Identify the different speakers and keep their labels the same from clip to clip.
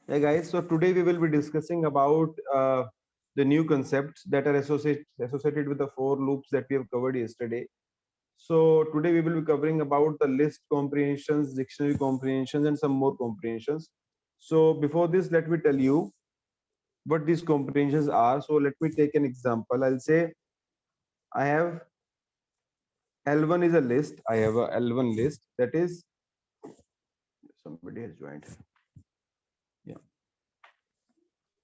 Speaker 1: Hey guys, so today we will be discussing about the new concepts that are associated with the four loops that we have covered yesterday. So today we will be covering about the list comprehensions, dictionary comprehensions, and some more comprehensions. So before this, let me tell you what these comprehensions are. So let me take an example. I'll say I have L1 is a list. I have a L1 list that is somebody has joined. Yeah,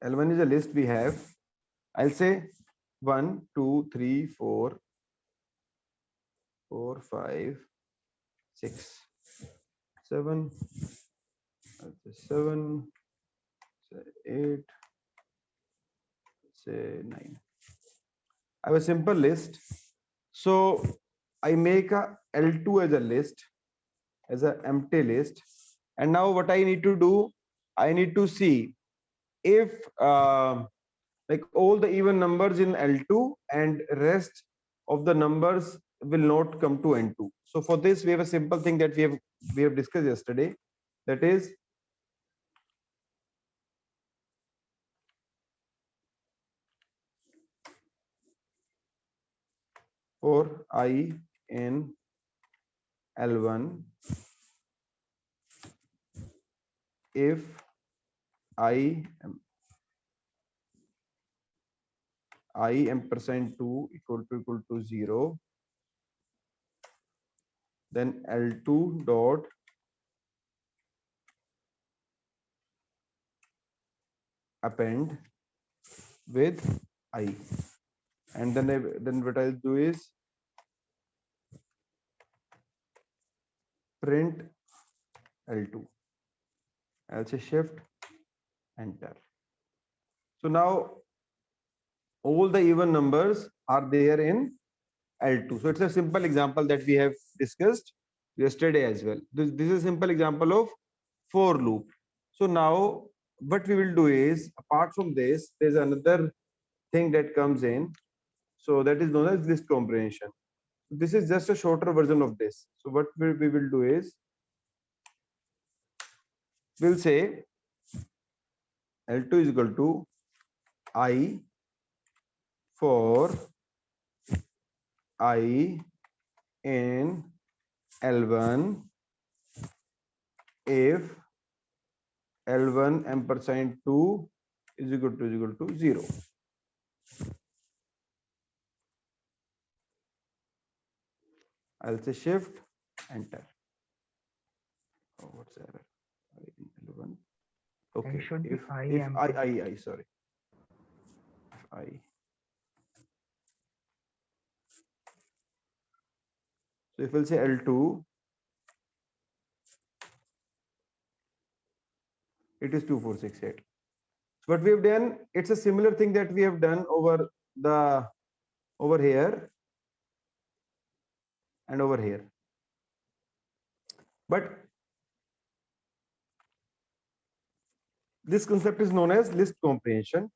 Speaker 1: L1 is a list we have. I'll say 1, 2, 3, 4, 4, 5, 6, 7, 7, 8, say 9. I have a simple list. So I make a L2 as a list, as an empty list. And now what I need to do, I need to see if like all the even numbers in L2 and rest of the numbers will not come to N2. So for this, we have a simple thing that we have discussed yesterday. That is for I in L1, if I ampersand 2 equal to 0, then L2 dot append with I, and then what I'll do is print L2. I'll say shift enter. So now all the even numbers are there in L2. So it's a simple example that we have discussed yesterday as well. This is a simple example of for loop. So now what we will do is, apart from this, there's another thing that comes in. So that is known as list comprehension. This is just a shorter version of this. So what we will do is, we'll say L2 is equal to I for I in L1 if L1 ampersand 2 is equal to 0. I'll say shift enter. Oh, what's the error? L1.
Speaker 2: There
Speaker 1: Okay.
Speaker 2: should be I
Speaker 1: If
Speaker 2: ampersand.
Speaker 1: I sorry. If I. So if we'll say L2, it is 2468. So what we have done, it's a similar thing that we have done over here and over here. But this concept is known as list comprehension.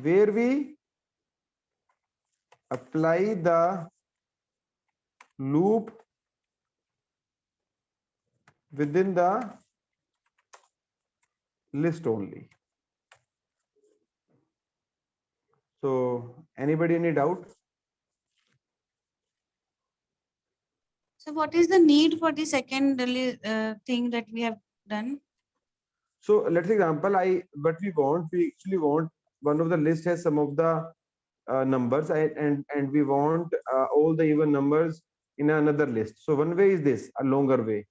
Speaker 1: Where we apply the loop within the list only. So anybody any doubt?
Speaker 3: So what is the need for the second thing that we have done?
Speaker 1: So let's example, we actually want one of the list has some of the numbers, and we want all the even numbers in another list. So one way is this, a longer way,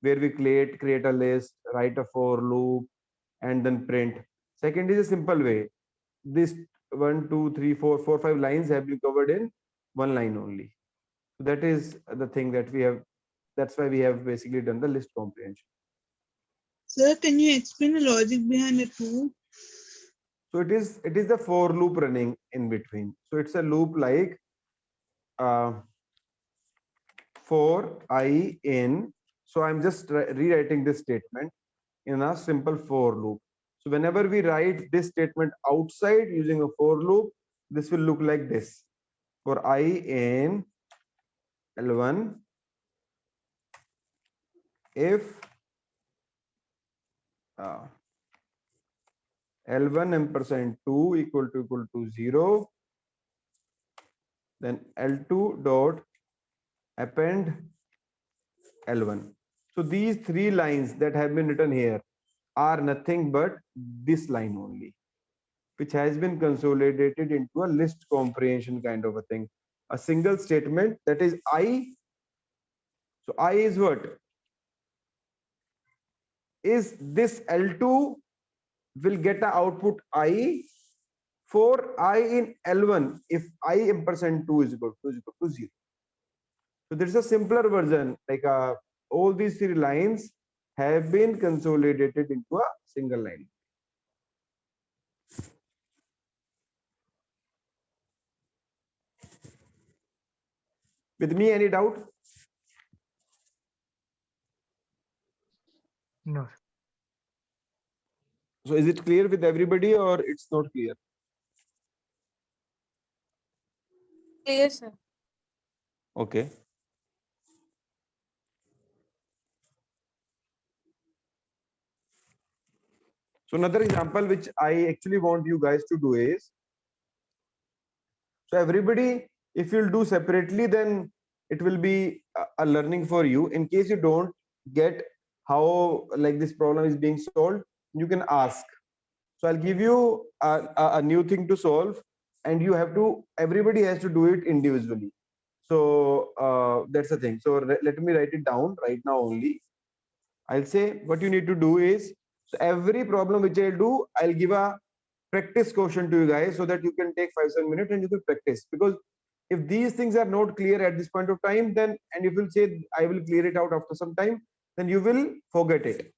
Speaker 1: where we create a list, write a for loop, and then print. Second is a simple way. This 1, 2, 3, 4, 4, 5 lines have been covered in one line only. So that is the thing that we have. That's why we have basically done the list comprehension.
Speaker 4: Sir, can you explain the logic behind it too?
Speaker 1: So it is the for loop running in between. So it's a loop like uh, for I in. So I'm just rewriting this statement in a simple for loop. So whenever we write this statement outside using a for loop, this will look like this. For I in L1 if L1 ampersand 2 equal to 0, then L2 dot append L1. So these three lines that have been written here are nothing but this line only, which has been consolidated into a list comprehension kind of a thing. A single statement, that is I. So I is what? Is this L2 will get a output I for I in L1 if I ampersand 2 is equal to 0. So there is a simpler version, like all these three lines have been consolidated into a single line. With me, any doubt?
Speaker 2: No.
Speaker 1: So is it clear with everybody or it's not clear?
Speaker 3: Clear, sir.
Speaker 1: Okay. So another example which I actually want you guys to do is, so everybody, if you'll do separately, then it will be a learning for you. In case you don't get how like this problem is being solved, you can ask. So I'll give you a new thing to solve, and you have to, everybody has to do it individually. So that's the thing. So let me write it down right now only. I'll say what you need to do is, so every problem which I'll do, I'll give a practice question to you guys so that you can take 5-7 minutes and you can practice. Because if these things are not clear at this point of time, then, and if you'll say I will clear it out after some time, then you will forget it.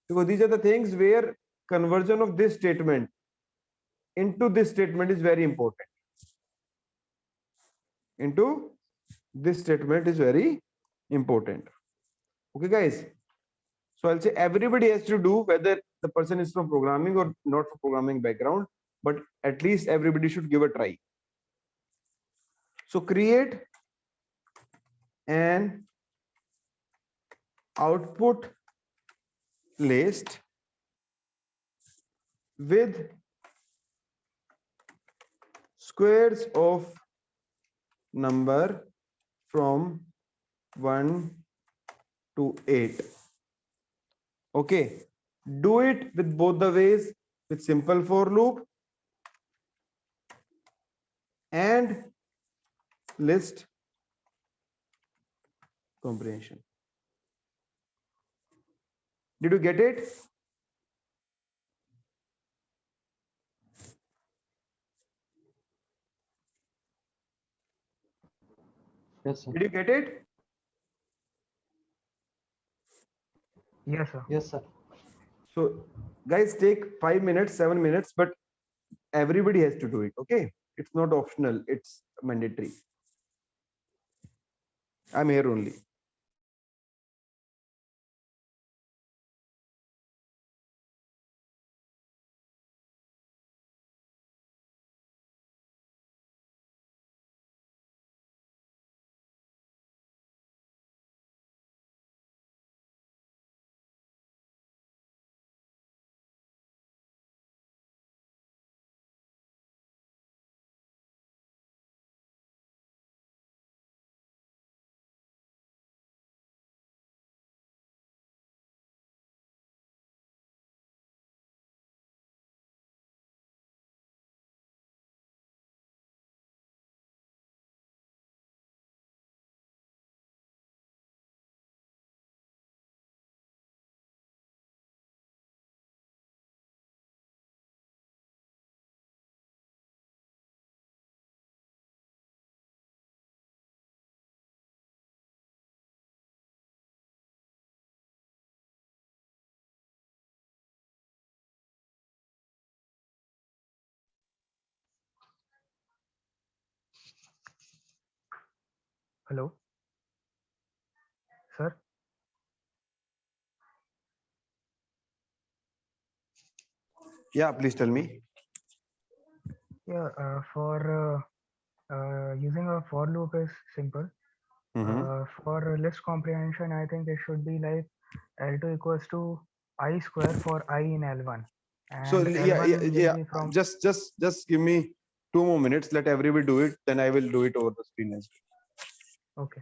Speaker 1: Because these are the things where conversion of this statement into this statement is very important. Into this statement is very important. Okay, guys. So I'll say everybody has to do, whether the person is from programming or not from programming background, but at least everybody should give a try. So create an output list with squares of number from 1 to 8. Okay, do it with both the ways, with simple for loop and list comprehension. Did you get it?
Speaker 5: Yes, sir.
Speaker 1: Did you get it?
Speaker 2: Yes, sir.
Speaker 5: Yes, sir.
Speaker 1: So guys, take 5 minutes, 7 minutes, but everybody has to do it. Okay, it's not optional, it's mandatory. I'm here only.
Speaker 2: Hello, sir.
Speaker 1: Yeah, please tell me.
Speaker 2: Yeah, for using a for loop is simple. For list comprehension, I think it should be like L2 equals to I square for I in L1.
Speaker 1: So
Speaker 2: And
Speaker 1: yeah,
Speaker 2: L1 will
Speaker 1: yeah.
Speaker 2: be from,
Speaker 1: Just give me 2 more minutes. Let everybody do it. Then I will do it over the screen as well.
Speaker 2: okay.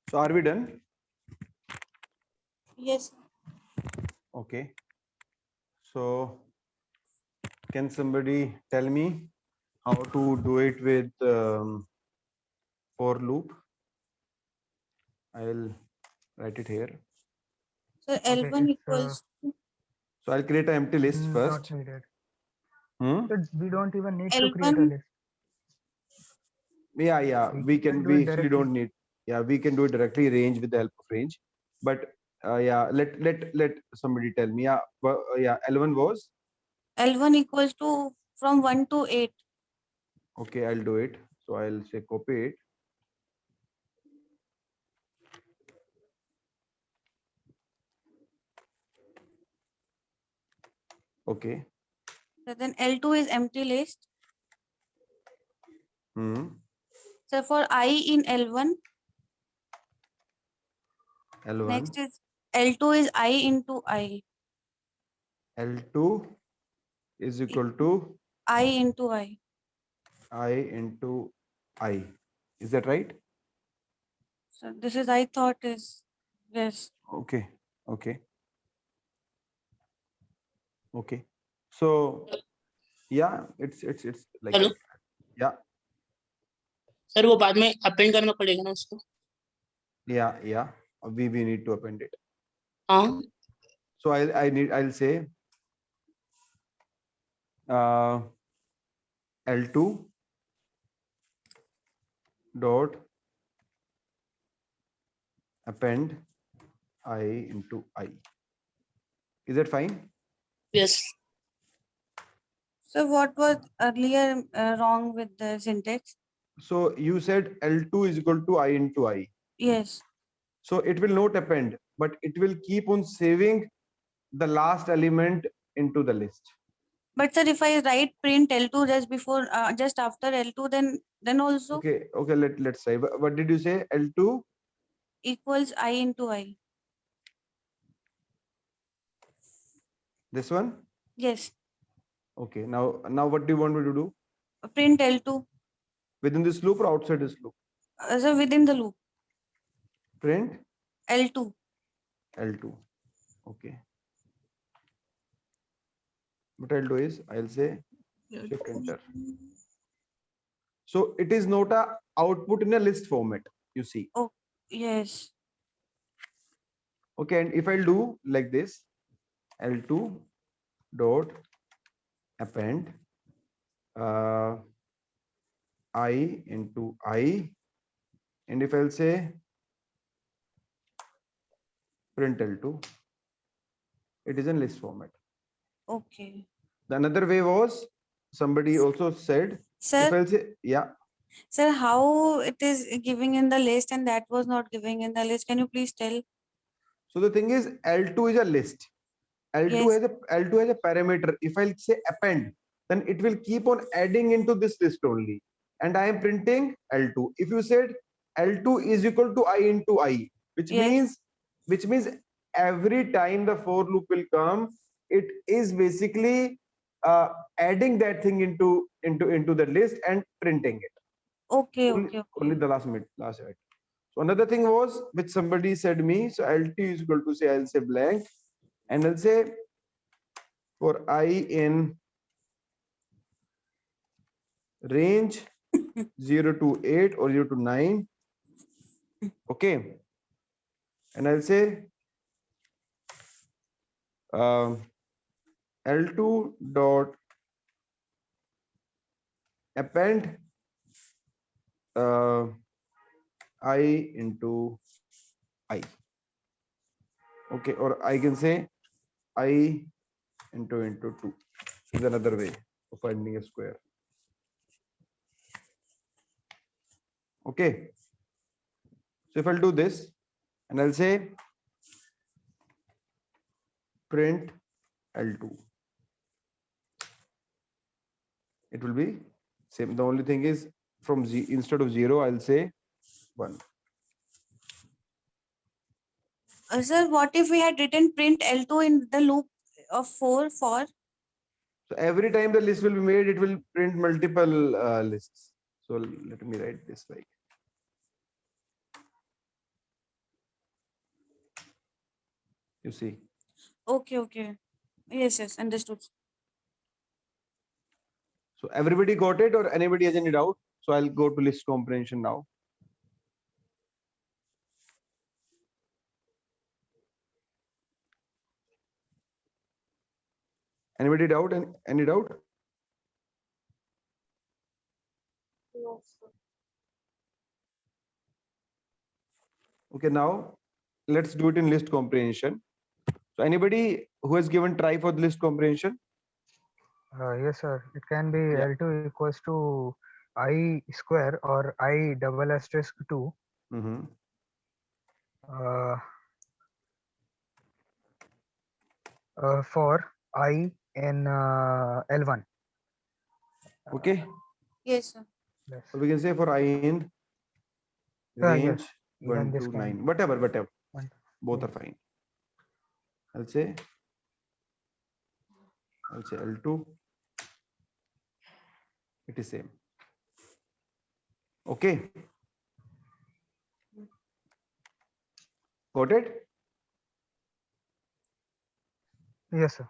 Speaker 1: So are we done?
Speaker 3: Yes.
Speaker 1: Okay. So can somebody tell me how to do it with for loop? I'll write it here.
Speaker 3: So
Speaker 2: Okay,
Speaker 3: L1
Speaker 2: it's
Speaker 3: equals
Speaker 1: So I'll create an empty list
Speaker 2: not
Speaker 1: first.
Speaker 2: needed.
Speaker 1: Hmm?
Speaker 2: We don't even need to create a
Speaker 3: L1.
Speaker 2: list.
Speaker 1: Yeah.
Speaker 2: We
Speaker 1: We
Speaker 2: can
Speaker 1: can.
Speaker 2: do it
Speaker 1: We actually
Speaker 2: directly.
Speaker 1: don't need. Yeah, we can do it directly range with the help of range. But yeah, let somebody tell me. Yeah. L1 was
Speaker 3: L1 equals to from 1 to 8.
Speaker 1: okay. I'll do it. So I'll say copy it. Okay.
Speaker 3: So then L2 is empty list.
Speaker 1: Hmm.
Speaker 3: So for I in L1,
Speaker 1: L1.
Speaker 3: next is L2 is I into I.
Speaker 1: L2 is equal to
Speaker 3: I into I.
Speaker 1: I into I. Is that right?
Speaker 3: So this is I thought is yes.
Speaker 1: Okay. Okay. Okay. So yeah, it's like
Speaker 5: hello
Speaker 1: yeah,
Speaker 5: sir वो बाद में append करना पड़ेगा ना उसको
Speaker 1: yeah. We need to append it.
Speaker 5: हाँ
Speaker 1: So I'll say L2 dot append I into I. Is that fine?
Speaker 5: Yes
Speaker 3: So what was earlier wrong with the syntax?
Speaker 1: So you said L2 is equal to I into I.
Speaker 3: Yes.
Speaker 1: So it will not append, but it will keep on saving the last element into the list.
Speaker 3: But sir, if I write print L2 just before, just after L2, then also
Speaker 1: Okay. Let's say. What did you say? L2
Speaker 3: equals I into I.
Speaker 1: this one.
Speaker 3: Yes.
Speaker 1: Okay. Now what do you want me to do?
Speaker 3: Print L2.
Speaker 1: Within this loop or outside this loop?
Speaker 3: So within the loop.
Speaker 1: Print
Speaker 3: L2.
Speaker 1: L2. Okay. What I'll do is I'll say shift enter. So it is not a output in a list format, you see.
Speaker 3: Yes.
Speaker 1: Okay, and if I'll do like this, L2 dot append I into I, and if I'll say print L2, it is in list format.
Speaker 3: Okay.
Speaker 1: The another way was, somebody also said, if
Speaker 3: Sir,
Speaker 1: I'll say, yeah,
Speaker 3: sir, how it is giving in the list and that was not giving in the list? Can you please tell?
Speaker 1: so the thing is L2 is a list. L2
Speaker 3: Yes.
Speaker 1: has a parameter. If I'll say append, then it will keep on adding into this list only. And I am printing L2. If you said L2 is equal to I into I, which
Speaker 3: Yes.
Speaker 1: means every time the for loop will come, it is basically adding that thing into the list and printing it.
Speaker 3: Okay.
Speaker 1: Only,
Speaker 3: Okay.
Speaker 1: only
Speaker 3: Okay.
Speaker 1: the last bit. So another thing was which somebody said me. So L2 is equal to, say, I'll say blank, and I'll say for I in range 0 to 8 or 0 to 9. Okay, and I'll say L2 dot append I into I. Okay, or I can say I into 2 is another way of finding a square. Okay, so if I'll do this and I'll say print L2, it will be same. The only thing is from Z, instead of 0, I'll say 1.
Speaker 3: Sir, what if we had written print L2 in the loop of 4 for?
Speaker 1: So every time the list will be made, it will print multiple lists. So let me write this like, you see.
Speaker 3: Okay. Okay. Yes. Yes. Understood.
Speaker 1: So everybody got it, or anybody has any doubt? So I'll go to list comprehension now. Anybody doubt? Any doubt? Okay, now let's do it in list comprehension. So anybody who has given try for the list comprehension?
Speaker 2: Yes, sir. It can be
Speaker 1: Yeah.
Speaker 2: L2 equals to I square or I double asterisk 2
Speaker 1: Mm-hmm.
Speaker 2: uh, for I in L1.
Speaker 1: Okay.
Speaker 3: Yes, sir.
Speaker 2: Yes.
Speaker 1: So we can say for I in
Speaker 2: Yes.
Speaker 1: range
Speaker 2: Even
Speaker 1: 1
Speaker 2: this
Speaker 1: to
Speaker 2: can
Speaker 1: 9, whatever,
Speaker 2: one.
Speaker 1: both
Speaker 2: Yeah.
Speaker 1: are fine. I'll say L2. It is same. Okay. Got it?
Speaker 2: Yes, sir.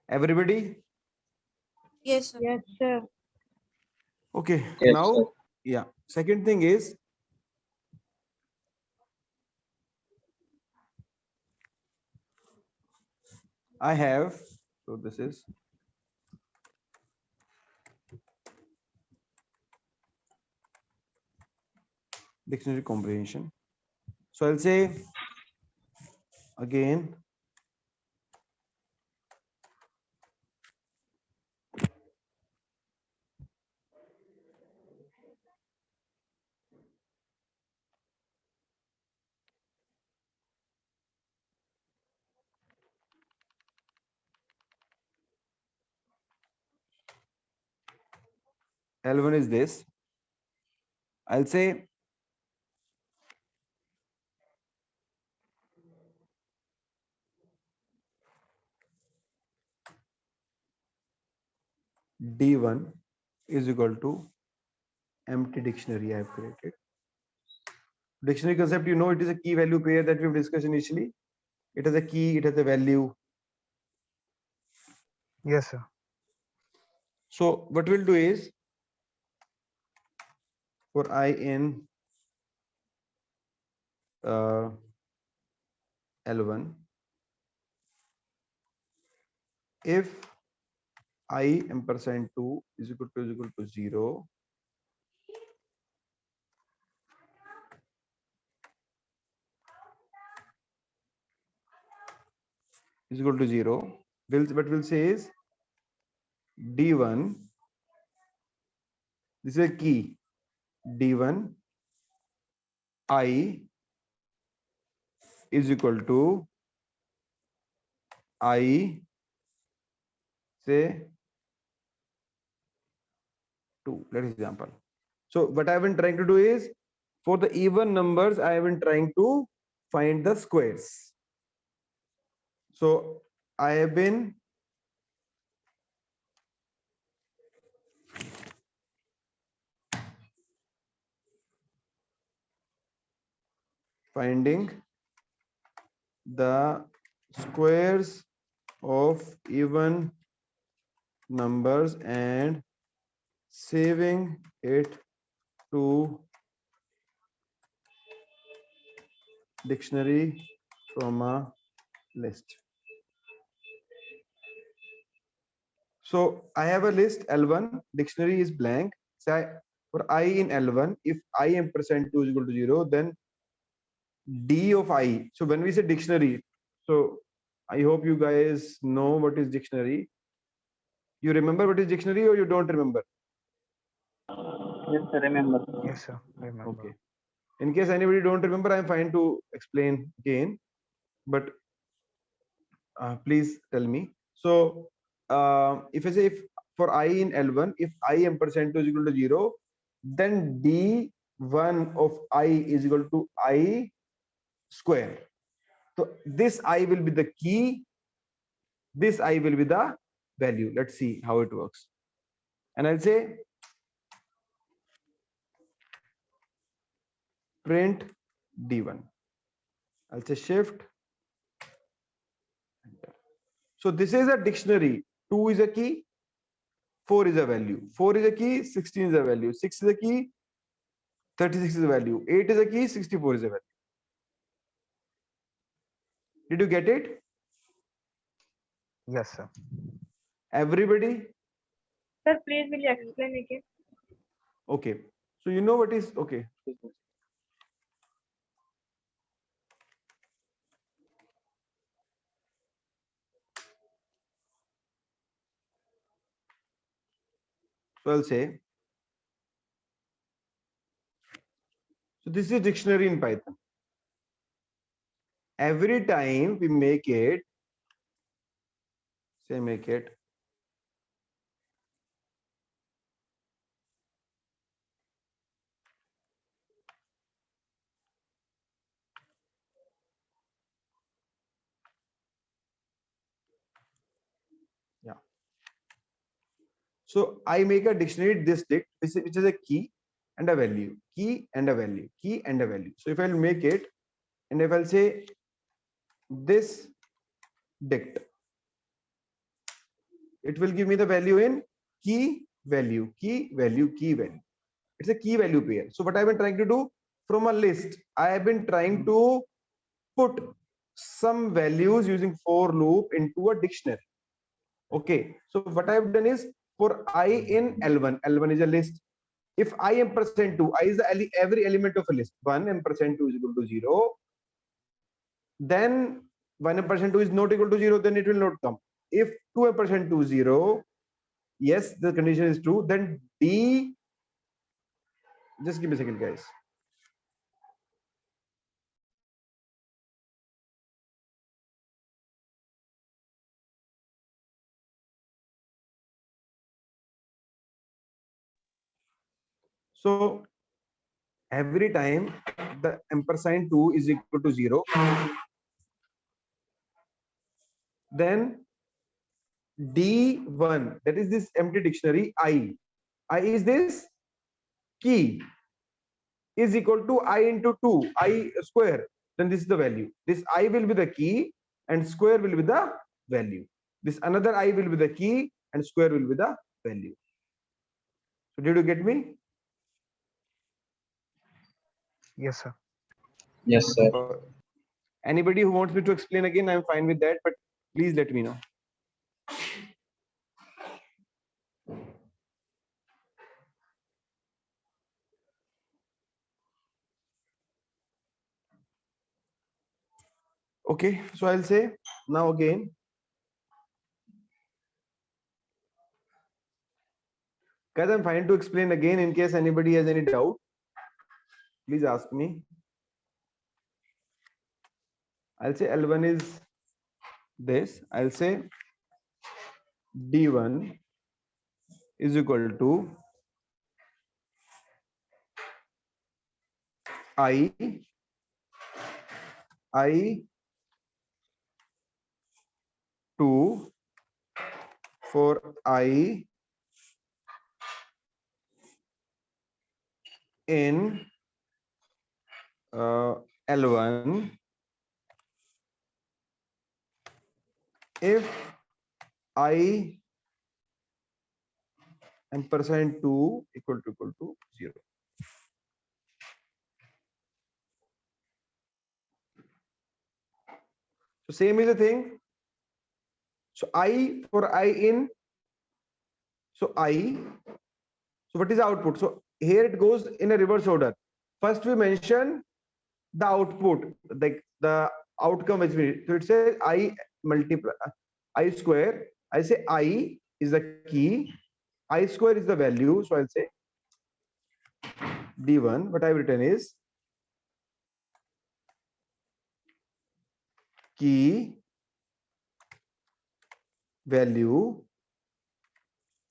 Speaker 1: Everybody?
Speaker 3: Yes, sir.
Speaker 4: Yes, sir.
Speaker 1: Okay.
Speaker 5: Yes,
Speaker 1: Now,
Speaker 5: sir.
Speaker 1: yeah. Second thing is, I have, so this is dictionary comprehension. So I'll say again, L1 is this. I'll say D1 is equal to empty dictionary I have created. Dictionary concept, you know, it is a key value pair that we've discussed initially. It has a key, it has a value.
Speaker 2: Yes, sir.
Speaker 1: So what we'll do is, for I in L1, if I ampersand 2 is equal to 0, is equal to 0, what we'll say is D1, this is a key, D1 I is equal to I say 2, let us example. So what I've been trying to do is, for the even numbers, I have been trying to find the squares. So I have been finding the squares of even numbers and saving it to dictionary from a list. So I have a list L1, dictionary is blank. So for I in L1, if I ampersand 2 is equal to 0, then D of I. So when we say dictionary, so I hope you guys know what is dictionary. You remember what is dictionary or you don't remember?
Speaker 5: Yes, sir, remember.
Speaker 2: Yes, sir. I remember.
Speaker 1: Okay. In case anybody don't remember, I'm fine to explain again, but please tell me. So if I say if for I in L1, if I ampersand 2 is equal to 0, then D1 of I is equal to I square. So this I will be the key, this I will be the value. Let's see how it works. And I'll say print D1. I'll say shift. Enter. So this is a dictionary. 2 is a key, 4 is a value. 4 is a key, 16 is a value. 6 is a key, 36 is a value. 8 is a key, 64 is a value. Did you get it?
Speaker 2: Yes, sir.
Speaker 1: Everybody?
Speaker 6: Sir, please will you explain again?
Speaker 1: Okay. So you know what is okay. So I'll say, so this is dictionary in Python. Every time we make it, say make it yeah. So I make a dictionary this dict, which is a key and a value, key and a value, key and a value. So if I'll make it, and if I'll say this dict, it will give me the value in key value, key value, key value. It's a key value pair. So what I've been trying to do from a list, I have been trying to put some values using for loop into a dictionary. Okay, so what I've done is for I in L1, L1 is a list. If I ampersand 2, I is every element of a list. 1 ampersand 2 is equal to 0. Then 1 ampersand 2 is not equal to 0, then it will not come. If 2 ampersand 2 0, yes, the condition is true, then D, just give me a second, guys. So every time the ampersand 2 is equal to 0, then D1, that is this empty dictionary, I is this key, is equal to I into 2, I square, then this is the value. This I will be the key and square will be the value. This another I will be the key and square will be the value. So did you get me?
Speaker 2: Yes, sir.
Speaker 7: Yes, sir.
Speaker 1: Anybody who wants me to explain again, I'm fine with that, but please let me know. Okay, so I'll say now again. Guys, I'm fine to explain again in case anybody has any doubt. Please ask me. I'll say L1 is this. I'll say D1 is equal to I2 for I in L1 if I ampersand 2 equal to 0. So same is the thing. So I for I in, so I, so what is the output? So here it goes in a reverse order. First we mention the output, like the outcome which we, so it says I multiply I square. I say I is the key, I square is the value. So I'll say D1, what I've written is key value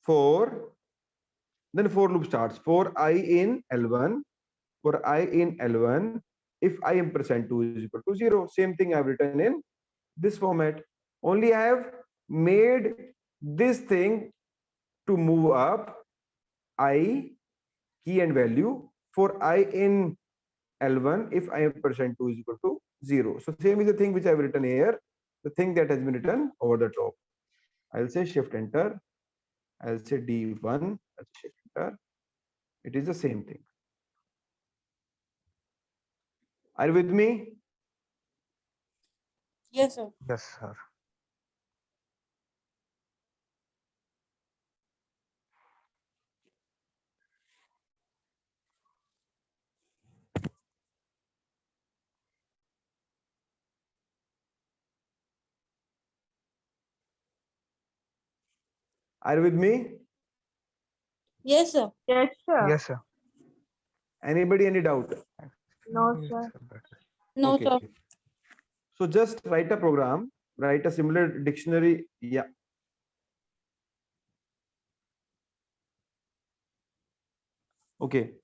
Speaker 1: for, then for loop starts for I in L1, for I in L1 if I ampersand 2 is equal to 0. Same thing I've written in this format. Only I have made this thing to move up I key and value for I in L1 if I ampersand 2 is equal to 0. So same is the thing which I've written here, the thing that has been written over the top. I'll say shift enter. I'll say D1, I'll say shift enter. It is the same thing. Are you with me?
Speaker 5: Yes, sir.
Speaker 2: Yes, sir.
Speaker 1: Are you with me?
Speaker 5: Yes, sir.
Speaker 6: Yes, sir.
Speaker 2: Yes, sir.
Speaker 1: Anybody, any doubt?
Speaker 6: No,
Speaker 2: Yes,
Speaker 6: sir.
Speaker 2: better.
Speaker 5: No,
Speaker 1: Okay.
Speaker 5: sir.
Speaker 1: So just write a program, write a similar dictionary. Yeah. Okay.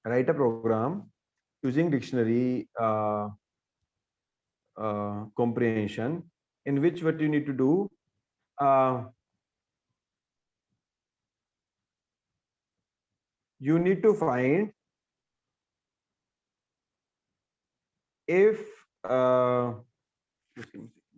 Speaker 1: Write a program using dictionary comprehension, in which what you need to do, you need to find if just give me a second.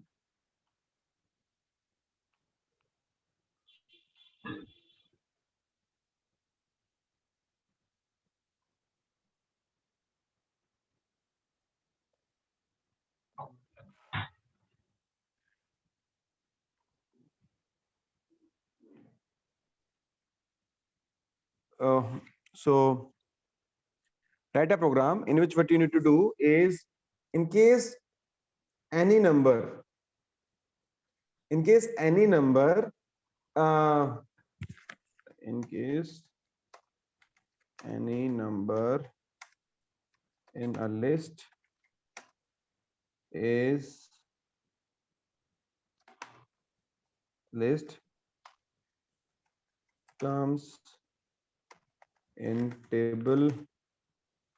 Speaker 1: So write a program in which what you need to do is, in case any number, in case any number, in case any number in a list is list comes in table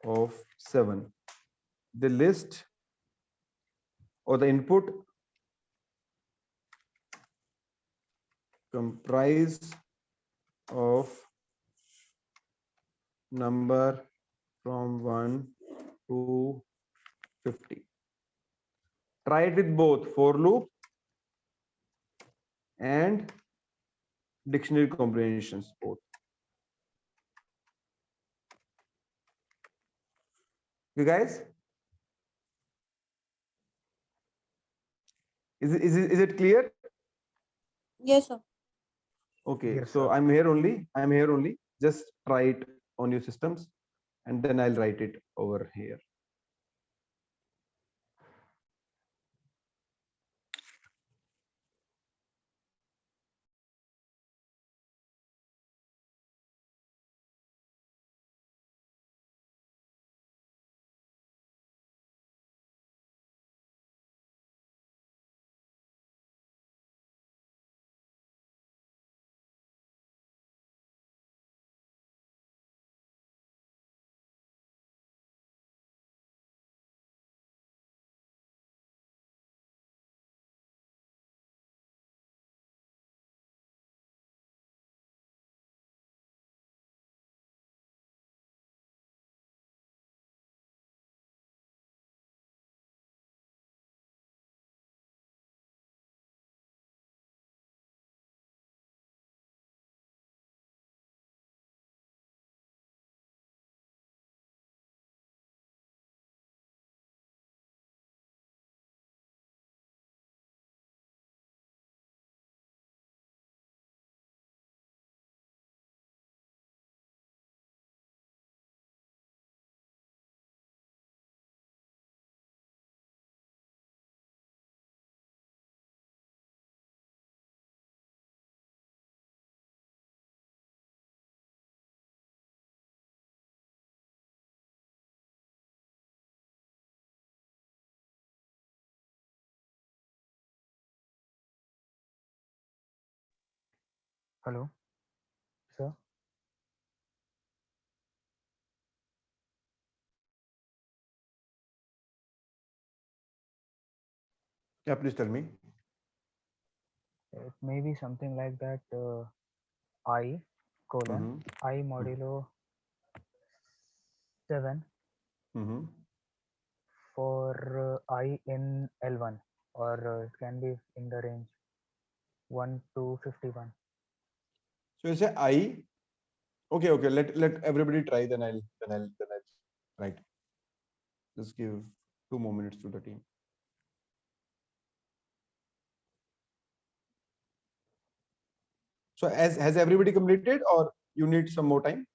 Speaker 1: of 7, the list or the input comprise of number from 1 to 50. Try it with both for loop and dictionary comprehensions both. You guys? Is it clear?
Speaker 3: Yes, sir.
Speaker 1: Okay,
Speaker 2: Yes,
Speaker 1: so
Speaker 2: sir.
Speaker 1: I'm here only. I'm here only. Just try it on your systems, and then I'll write it over here.
Speaker 2: Hello, sir.
Speaker 1: Yeah, please tell me.
Speaker 2: It may be something like that. I colon
Speaker 1: Mm-hmm.
Speaker 2: I modulo 7
Speaker 1: Mm-hmm.
Speaker 2: for I in L1, or it can be in the range 1 to 51.
Speaker 1: So you say I. Okay. Let everybody try. Then I'll write. Just give 2 more minutes to the team. So has everybody completed, or you need some more time?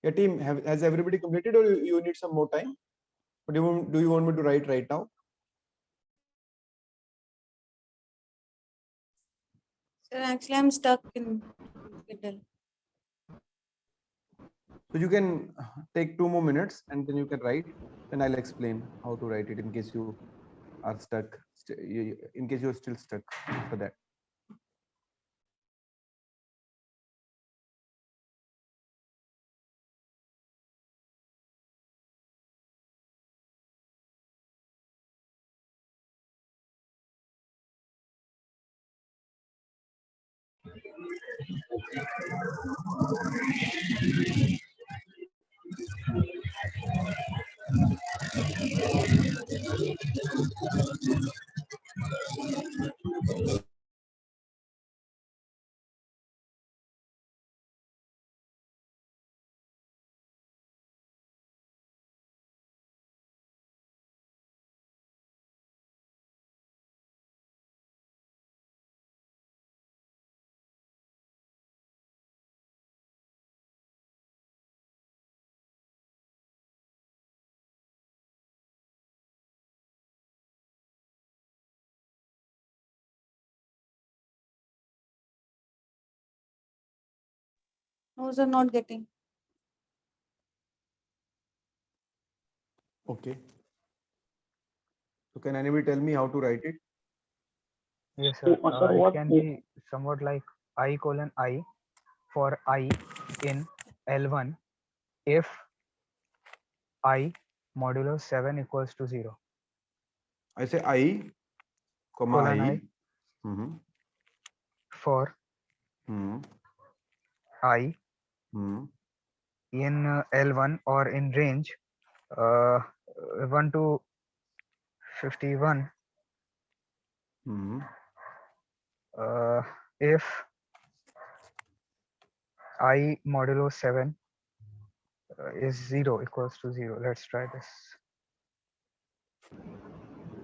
Speaker 1: Yeah, team, has everybody completed, or you need some more time? But do you want me to write right now?
Speaker 3: Sir, actually, I'm stuck in middle.
Speaker 1: So you can take 2 more minutes and then you can write. Then I'll explain how to write it in case you are stuck. In case you're still stuck for that.
Speaker 3: No, sir, not getting.
Speaker 1: Okay. So can anybody tell me how to write it?
Speaker 2: Yes, sir.
Speaker 5: sir,
Speaker 2: It
Speaker 5: what?
Speaker 2: can be somewhat like I colon I for I in L1 if I modulo 7 equals to 0.
Speaker 1: I say I, comma
Speaker 2: Colon
Speaker 1: I.
Speaker 2: I
Speaker 1: Mm-hmm.
Speaker 2: for
Speaker 1: Mm-hmm.
Speaker 2: I
Speaker 1: Mm-hmm.
Speaker 2: in L1 or in range uh, 1 to 51
Speaker 1: Mm-hmm.
Speaker 2: if I modulo 7 is 0 equals to 0. Let's try this.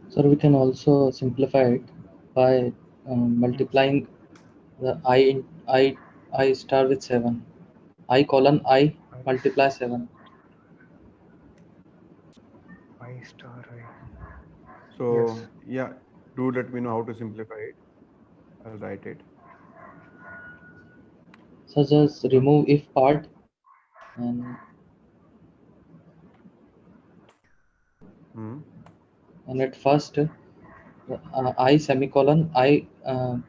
Speaker 7: So we can also simplify it by multiplying the I star with 7. I colon I multiply 7.
Speaker 2: I star I.
Speaker 1: So
Speaker 2: Yes.
Speaker 1: yeah, do let me know how to simplify it. I'll write it.
Speaker 7: So just remove if part and
Speaker 1: Hmm.
Speaker 7: at first I semicolon I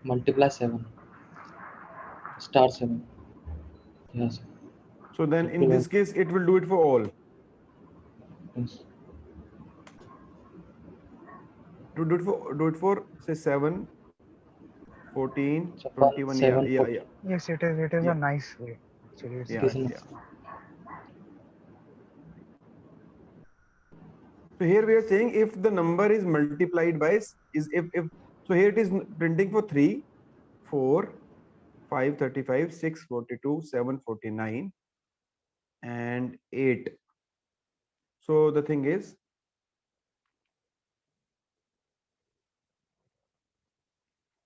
Speaker 7: multiply 7 star 7. Yes.
Speaker 1: So then in this case, it will do it for all.
Speaker 7: Yes.
Speaker 1: To do it for say 7, 14,
Speaker 7: So 1,
Speaker 1: 21. Yeah,
Speaker 7: 7,
Speaker 1: yeah,
Speaker 7: 14.
Speaker 1: yeah,
Speaker 2: Yes, it is
Speaker 1: yeah,
Speaker 2: a nice way. Actually, it's
Speaker 7: It
Speaker 1: yeah,
Speaker 7: is
Speaker 2: nice.
Speaker 7: enough.
Speaker 1: yeah. So here we are saying if the number is multiplied by is if so here it is printing for 3, 4, 5, 35, 6, 42, 7, 49, and 8. So the thing is,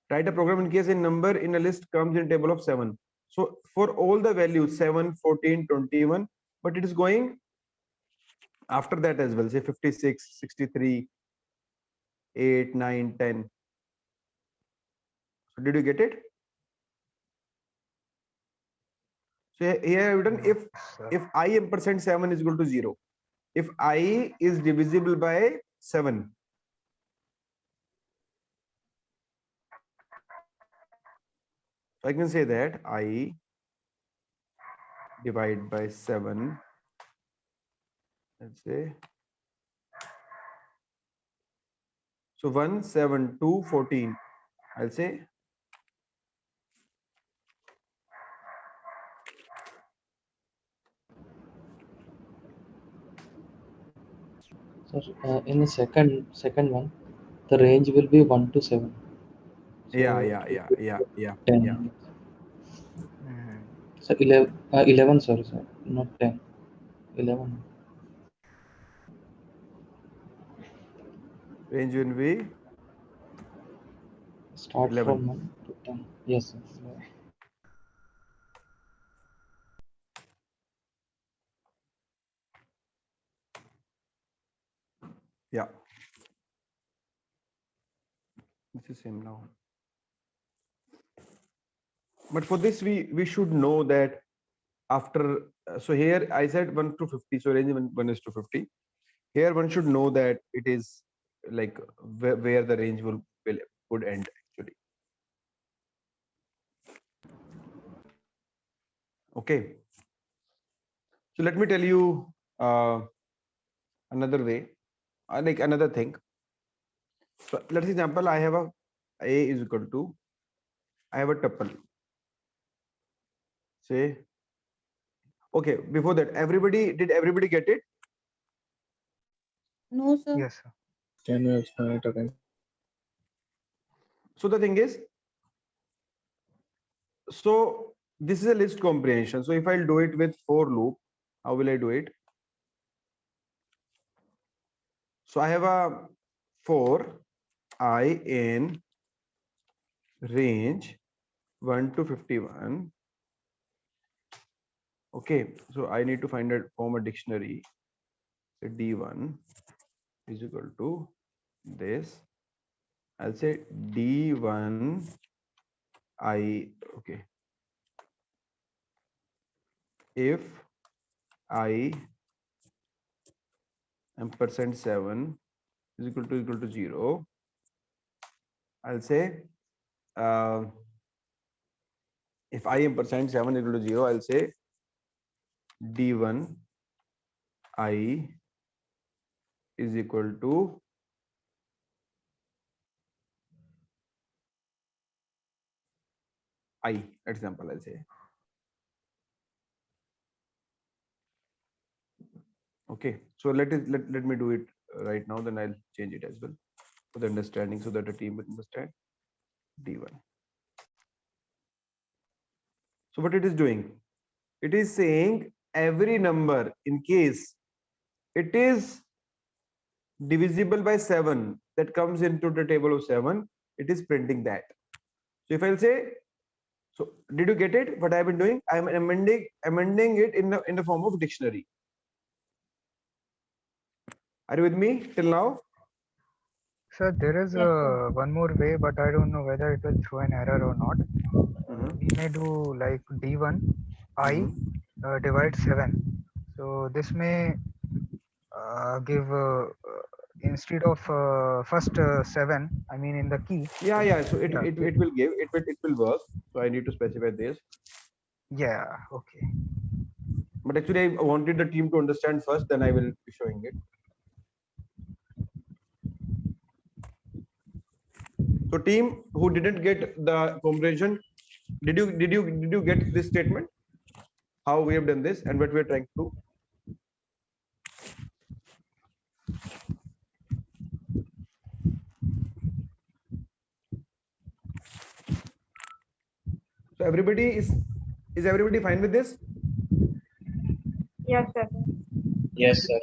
Speaker 1: write a program in case a number in a list comes in table of 7. So for all the values 7, 14, 21, but it is going after that as well, say 56, 63, 8, 9, 10. So did you get it? So here I have written
Speaker 2: Yes, sir.
Speaker 1: if I ampersand 7 is equal to 0, if I is divisible by 7, so I can say that I divide by 7, let's say, so 1, 7, 2, 14, I'll say
Speaker 7: So in the second one, the range will be 1 to 7.
Speaker 1: yeah,
Speaker 7: So
Speaker 1: yeah,
Speaker 7: it
Speaker 1: yeah,
Speaker 7: will
Speaker 1: yeah,
Speaker 7: be
Speaker 1: yeah, yeah.
Speaker 7: 10.
Speaker 2: Mhm.
Speaker 7: So 11, sorry, sir, not 10. 11.
Speaker 1: Range will be
Speaker 7: Start
Speaker 1: 11.
Speaker 7: from 1 to 10. Yes, sir.
Speaker 1: Yeah, this is same now. But for this, we should know that after, so here I said 1 to 50, so range 1 is to 50. Here one should know that it is like where the range will would end actually. Okay. So let me tell you another way, like another thing. So let's example, I have a is equal to, I have a tuple. Say, okay, before that, did everybody get it?
Speaker 3: No, sir.
Speaker 2: Yes, sir.
Speaker 8: Can you explain it again?
Speaker 1: So the thing is, so this is a list comprehension. So if I'll do it with for loop, how will I do it? So I have a for I in range 1 to 51. Okay, so I need to form a dictionary. So D1 is equal to this. I'll say D1 I, okay, if I ampersand 7 is equal to 0, I'll say if I ampersand 7 is equal to 0, I'll say D1 I is equal to I, example, I'll say. Okay, so let me do it right now, then I'll change it as well for the understanding so that the team will understand. D1. So what it is doing, It is saying every number in case it is divisible by 7 that comes into the table of 7, it is printing that. So if I'll say, so did you get it? What I've been doing? I'm amending it in the form of dictionary. Are you with me till now?
Speaker 2: Sir, there is one more way, but I don't know whether it will throw an error or not. We may do like D1 I divide 7. So this may give instead of first 7, I mean in the key.
Speaker 1: Yeah. So
Speaker 2: Yeah.
Speaker 1: it will give it will work. So I need to specify this.
Speaker 2: Yeah, okay.
Speaker 1: But actually, I wanted the team to understand first. Then I will be showing it. So team who didn't get the comparison, did you get this statement? How we have done this and what we are trying to do? So everybody is everybody fine with this?
Speaker 6: Yes, sir.
Speaker 5: Yes, sir.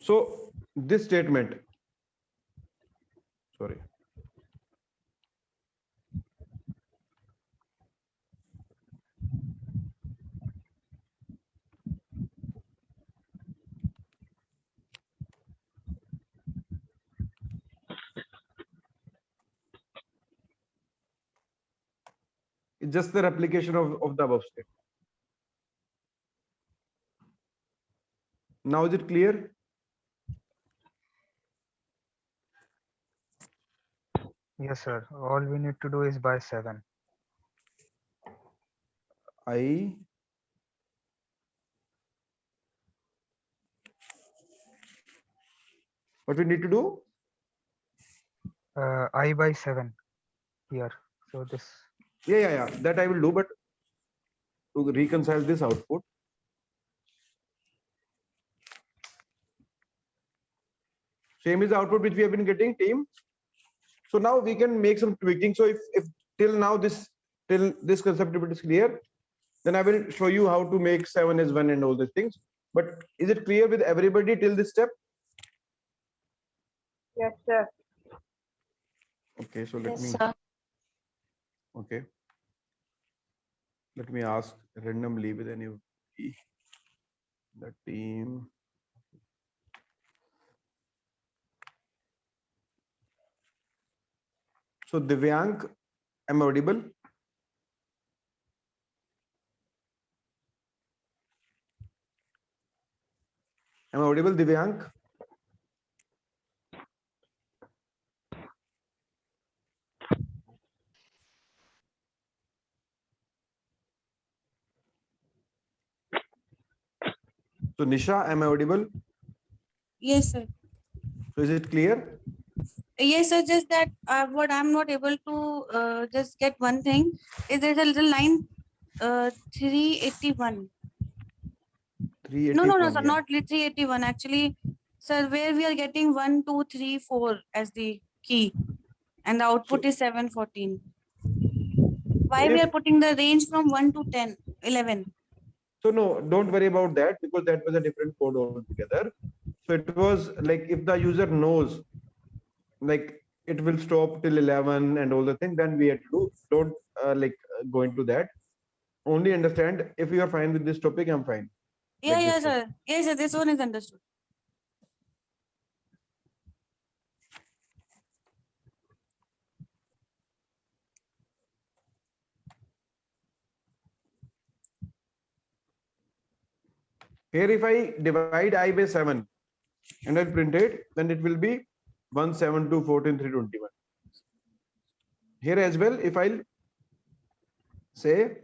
Speaker 1: So this statement, sorry. It's just the replication of the above statement. Now is it clear?
Speaker 2: Yes, sir. All we need to do is by 7.
Speaker 1: I what we need to do?
Speaker 2: I by 7 here. So this.
Speaker 1: Yeah. That I will do, but to reconcile this output. Same is the output which we have been getting, team. So now we can make some tweaking. So if till now this concept is clear, then I will show you how to make 7 as 1 and all these things. But is it clear with everybody till this step?
Speaker 6: Yes, sir.
Speaker 1: Okay, so let
Speaker 3: Yes,
Speaker 1: me.
Speaker 3: sir.
Speaker 1: Okay. Let me ask randomly with any the team. So Divyank, am I audible? Am I audible, Divyank? So Nisha, am I audible?
Speaker 3: Yes, sir.
Speaker 1: So is it clear?
Speaker 3: Yes, sir. Just that what I'm not able to just get one thing is there's a little line 381. No, sir,
Speaker 1: yeah.
Speaker 3: not 381. Actually, sir, where we are getting 1, 2, 3, 4 as the key, and the output
Speaker 1: So
Speaker 3: is 714. Why we
Speaker 1: if
Speaker 3: are putting the range from 1 to 10, 11?
Speaker 1: so no, don't worry about that because that was a different code altogether. So it was like if the user knows like it will stop till 11 and all the thing, then we have to do. Don't go into that. Only understand if you are fine with this topic, I'm fine.
Speaker 3: Yeah,
Speaker 1: Like this
Speaker 3: yeah,
Speaker 1: one.
Speaker 3: sir. Yes, sir. This one is understood.
Speaker 1: Here, if I divide I by 7 and I print it, then it will be 172 14 321. Here as well, if I'll say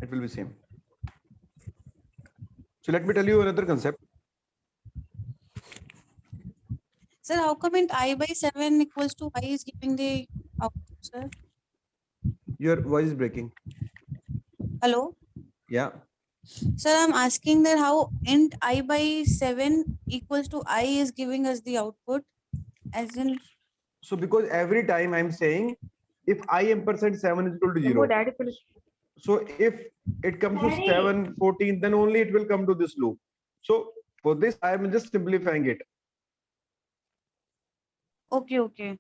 Speaker 1: it will be same. So let me tell you another concept.
Speaker 3: Sir, how come in I by 7 equals to I is giving the output, sir?
Speaker 1: Your voice is breaking.
Speaker 3: Hello?
Speaker 1: Yeah.
Speaker 3: Sir, I'm asking that how int I by 7 equals to I is giving us the output, as in,
Speaker 1: So because every time I'm saying if I ampersand 7 is equal to 0. So if it comes to 7, 14, then only it will come to this loop. So for this, I am just simplifying it.
Speaker 3: okay, okay.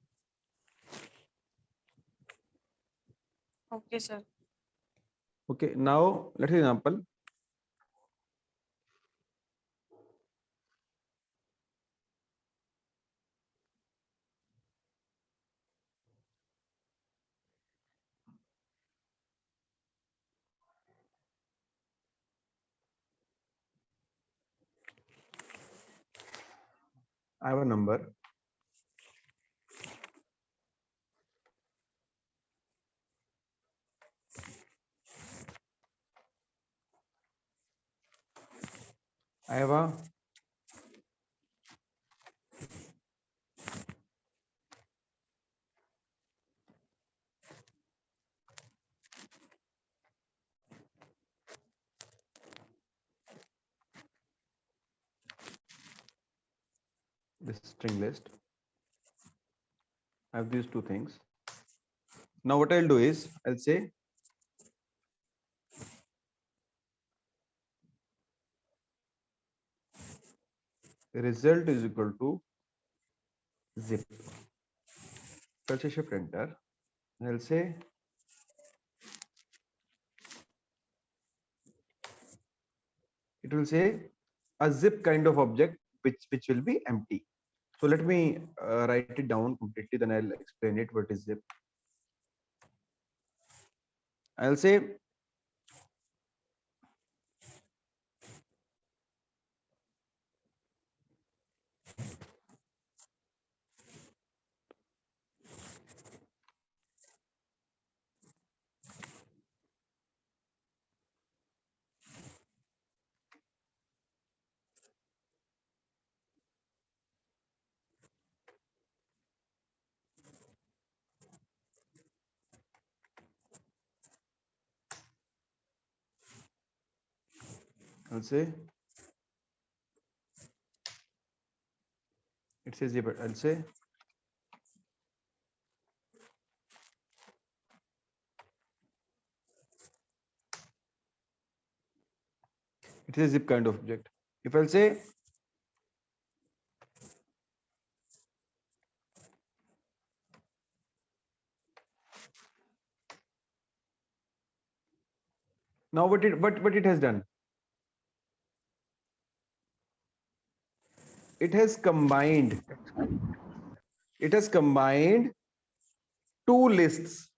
Speaker 3: Okay, sir.
Speaker 1: Okay, now let's say example. I have a number. I have a this string list. I have these two things. Now what I'll do is I'll say the result is equal to zip. I'll say shift enter. I'll say it will say a zip kind of object which will be empty. So let me write it down completely, then I'll explain it what is zip. I'll say I'll say it says zip. I'll say it is a zip kind of object. If I'll say now what it has done, it has combined two lists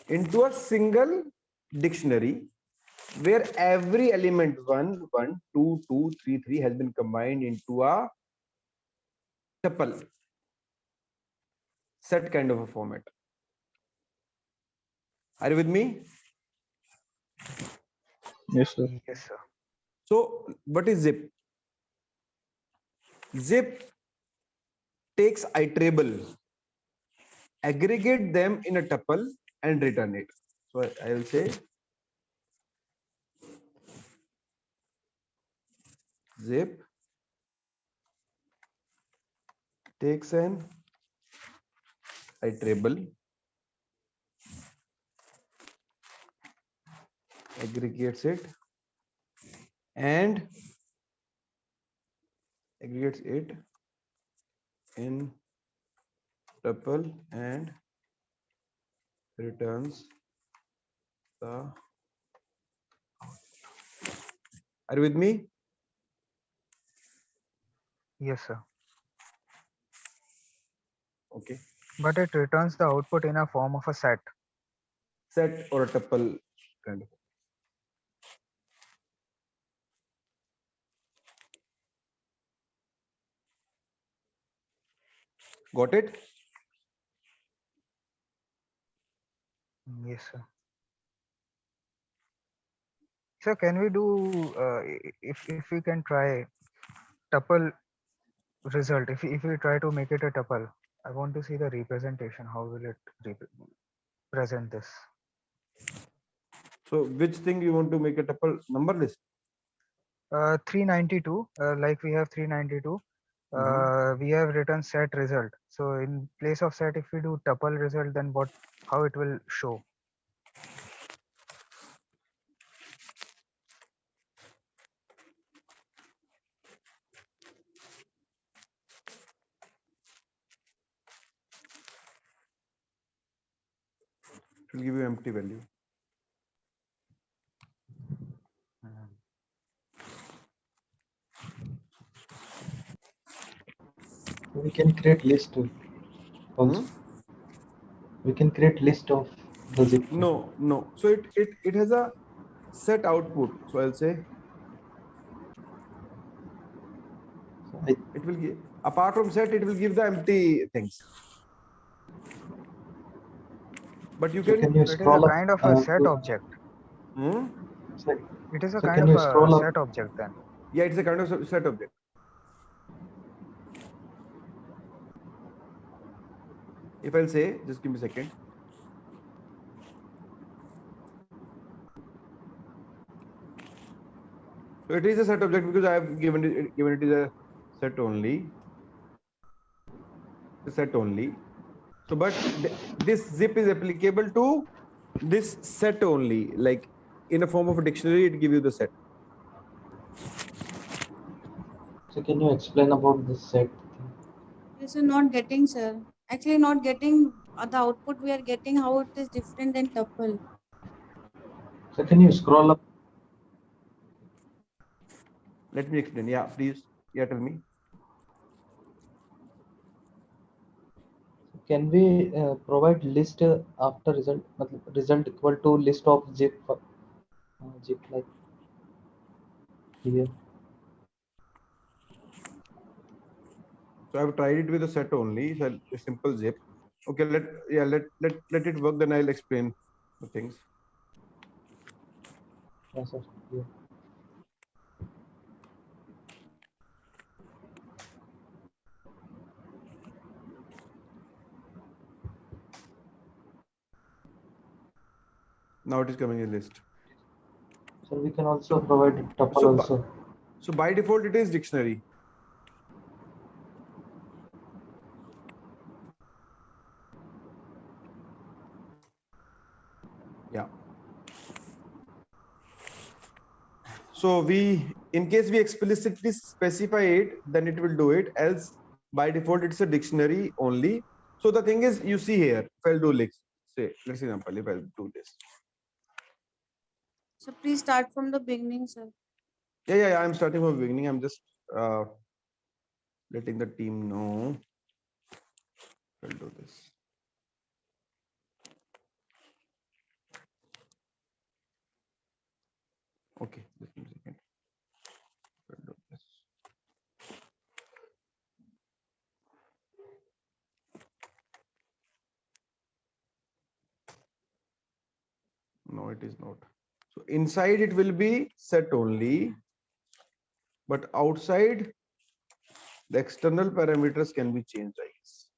Speaker 1: into a single dictionary where every element 1, 1, 2, 2, 3, 3 has been combined into a tuple set kind of a format. Are you with me?
Speaker 8: Yes, sir.
Speaker 2: Yes, sir.
Speaker 1: So what is zip? Zip takes iterable, aggregate them in a tuple and return it. So I will say zip takes an iterable, aggregates it and aggregates it in tuple and returns the. Are you with me?
Speaker 2: Yes, sir.
Speaker 1: Okay.
Speaker 2: But it returns the output in a form of a set.
Speaker 1: Set or a tuple kind of. Got it?
Speaker 2: Yes, sir. So can we do if we can try tuple result, if we try to make it a tuple, I want to see the representation. How will it present this?
Speaker 1: So which thing you want to make a tuple number list?
Speaker 2: 392, like we have 392. We have written set result. So in place of set, if we do tuple result, then how it will show?
Speaker 1: It will give you empty value.
Speaker 7: We can create list also. We can create list of the zip.
Speaker 1: No. So it has a set output. So I'll say
Speaker 7: So
Speaker 1: it will give, apart from set, it will give the empty things. But you can.
Speaker 7: can you
Speaker 2: It is a
Speaker 7: scroll up?
Speaker 2: kind of a set object.
Speaker 7: So,
Speaker 2: It is a
Speaker 7: so
Speaker 2: kind
Speaker 7: can
Speaker 2: of
Speaker 7: you scroll
Speaker 2: a
Speaker 7: up?
Speaker 2: set object then.
Speaker 1: Yeah, it's a kind of set object. If I'll say, just give me a second. So it is a set object because I have given it is a set only. A set only. So, but this zip is applicable to this set only. Like in a form of a dictionary, it gives you the set.
Speaker 7: So can you explain about this set?
Speaker 3: Yes, sir, not getting, sir. Actually, not getting the output we are getting, how it is different than tuple.
Speaker 7: So can you scroll up?
Speaker 1: Let me explain. Yeah, please. Yeah, tell me.
Speaker 7: Can we provide list after result? Result equal to list of zip zip like here.
Speaker 1: So I've tried it with a set only. So a simple zip. Okay, let it work. Then I'll explain the things.
Speaker 7: Yes, sir. Yeah.
Speaker 1: Now it is coming in list.
Speaker 7: So we can also provide tuple also.
Speaker 1: So by default, it is dictionary. Yeah. So in case we explicitly specify it, then it will do it. Else, by default, it's a dictionary only. So the thing is, you see here, if I'll do let's example, if I'll do this.
Speaker 3: So please start from the beginning, sir.
Speaker 1: Yeah. I'm starting from the beginning. I'm just letting the team know. I'll do this. Okay, just a second. I'll do this. No, it is not. So inside it will be set only, but outside the external parameters can be changed, I guess.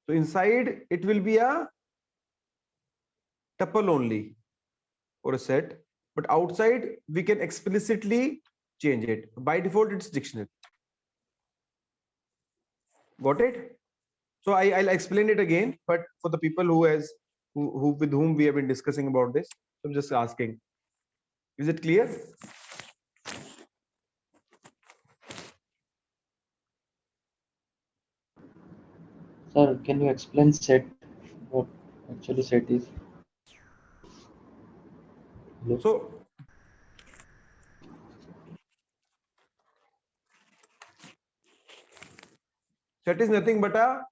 Speaker 1: So inside it will be a tuple only or a set, but outside we can explicitly change it. By default, it's dictionary. Got it? So I'll explain it again, but for the people who with whom we have been discussing about this, I'm just asking, is it clear?
Speaker 7: Sir, can you explain set? What actually set is?
Speaker 1: So set is nothing but a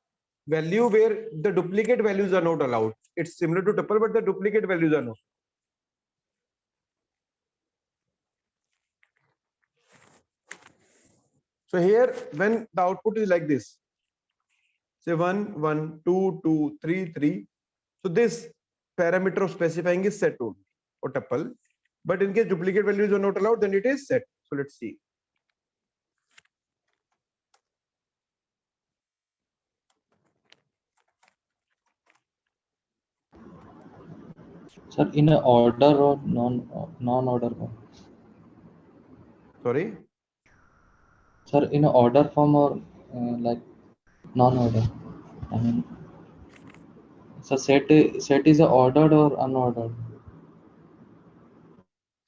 Speaker 1: value where the duplicate values are not allowed. It's similar to tuple, but the duplicate values are not. So here, when the output is like this, say 1, 1, 2, 2, 3, 3. So this parameter of specifying is set only or tuple. But in case duplicate values are not allowed, then it is set. So let's see.
Speaker 7: Sir, in a order or non-order form?
Speaker 1: Sorry.
Speaker 7: Sir, in a order form or like non-order? I mean, so set is a ordered or unordered?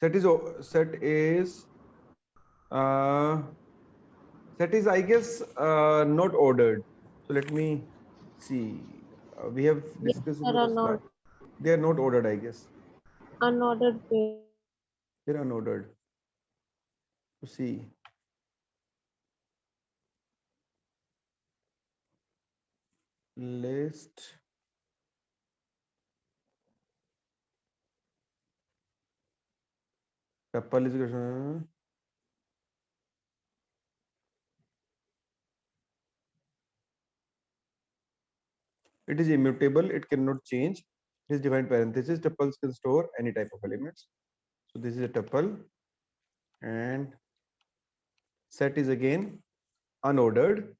Speaker 1: Set is I guess not ordered. So let me see. We have
Speaker 6: Yes,
Speaker 1: discussed
Speaker 6: sir,
Speaker 1: in the start. They are not ordered, I guess.
Speaker 6: unordered way.
Speaker 1: They're unordered. To see. List. Tuple is it is immutable. It cannot change. It is defined parenthesis. Tuples can store any type of elements. So this is a tuple, and set is again unordered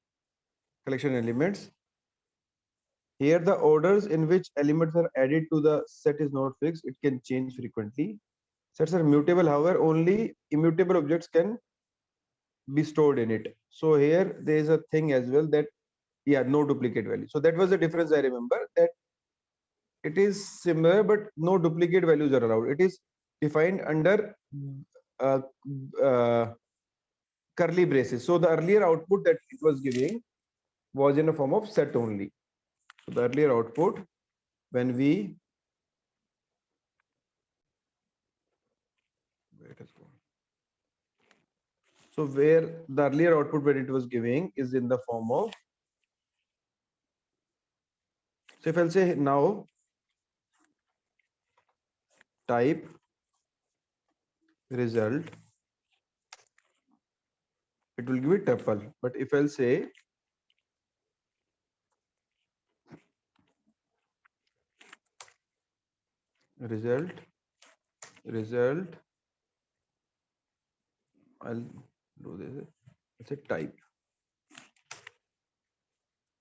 Speaker 1: collection elements. Here the orders in which elements are added to the set is not fixed. It can change frequently. Sets are mutable, however, only immutable objects can be stored in it. So here there is a thing as well that, yeah, no duplicate value. So that was the difference. I remember that it is similar, but no duplicate values are allowed. It is defined under uh, uh, curly braces. So the earlier output that it was giving was in a form of set only. So the earlier output, when we where it has gone. So where the earlier output when it was giving is in the form of, so if I'll say now type result, it will give it tuple. But if I'll say result, I'll do this. It's a type.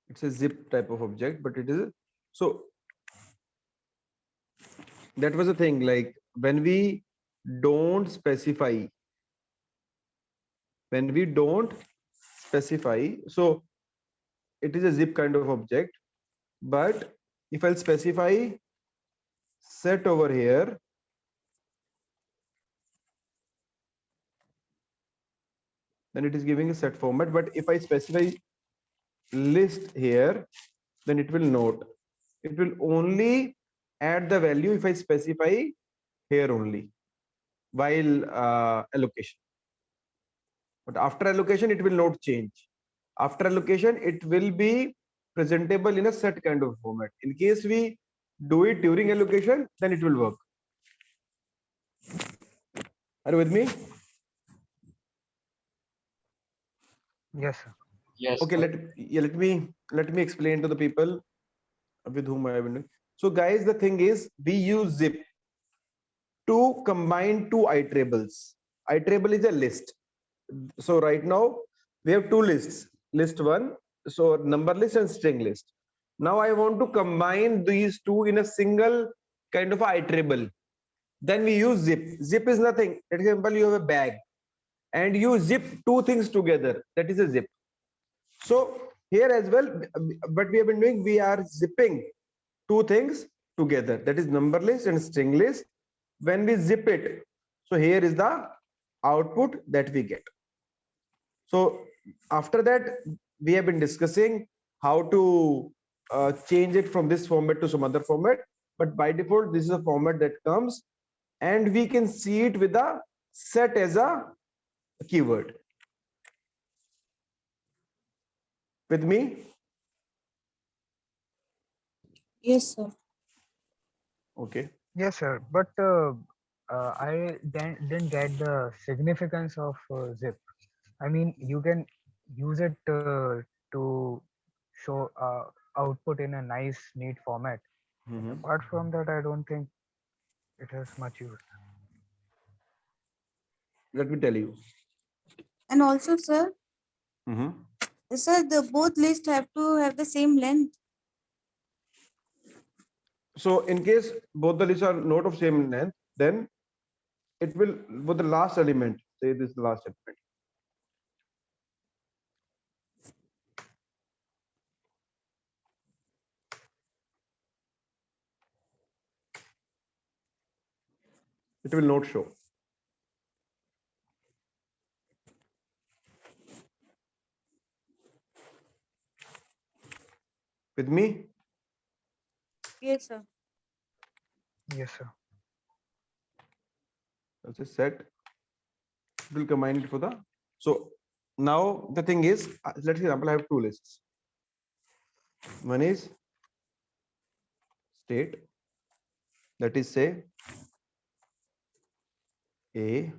Speaker 1: It's a zip type of object, but it is so that was the thing. Like when we don't specify, so it is a zip kind of object. But if I'll specify set over here, then it is giving a set format. But if I specify list here, then it will not. It will only add the value if I specify here only while allocation. But after allocation, it will not change. After allocation, it will be presentable in a set kind of format. In case we do it during allocation, then it will work. Are you with me?
Speaker 2: Yes, sir.
Speaker 7: Yes.
Speaker 1: Okay, let me explain to the people with whom I have been doing. So guys, the thing is we use zip to combine two iterables. Iterable is a list. So right now we have two lists. List one, so number list and string list. Now I want to combine these two in a single kind of iterable. Then we use zip. Zip is nothing. For example, you have a bag and you zip two things together. That is a zip. So here as well, what we have been doing, we are zipping two things together. That is number list and string list. When we zip it, so here is the output that we get. So after that, we have been discussing how to change it from this format to some other format. But by default, this is a format that comes, and we can see it with a set as a keyword. With me?
Speaker 3: Yes, sir.
Speaker 1: Okay.
Speaker 2: Yes, sir. But I didn't get the significance of zip. I mean, you can use it to show output in a nice, neat format.
Speaker 1: Mhm.
Speaker 2: Apart from that, I don't think it has much use.
Speaker 1: Let me tell you.
Speaker 3: And also, sir,
Speaker 1: Mhm.
Speaker 3: the both lists have to have the same length.
Speaker 1: So in case both the lists are not of same length, then it will for the last element. Say this is the last element. It will not show. With me?
Speaker 3: Yes, sir.
Speaker 2: Yes, sir.
Speaker 1: That's a set. It will combine it for the. So now the thing is, let's example I have two lists. One is state, that is say A,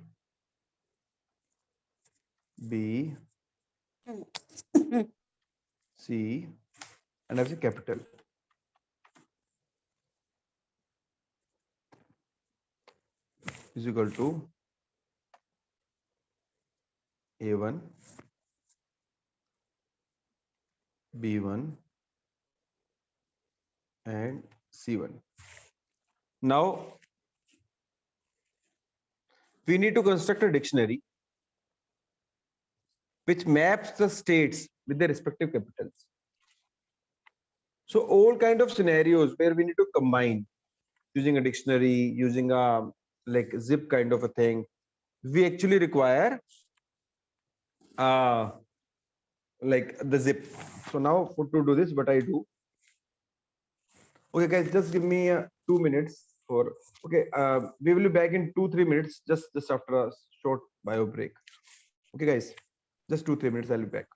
Speaker 1: B, C, and I have a capital. Is equal to A1, B1, and C1. Now we need to construct a dictionary which maps the states with their respective capitals. So all kind of scenarios where we need to combine using a dictionary, using a like zip kind of a thing, we actually require like the zip. So now for to do this, what I do. Okay, guys, just give me 2 minutes for. Okay, we will be back in 2-3 minutes, just after a short bio break. Okay, guys, just 2-3 minutes. I'll be back.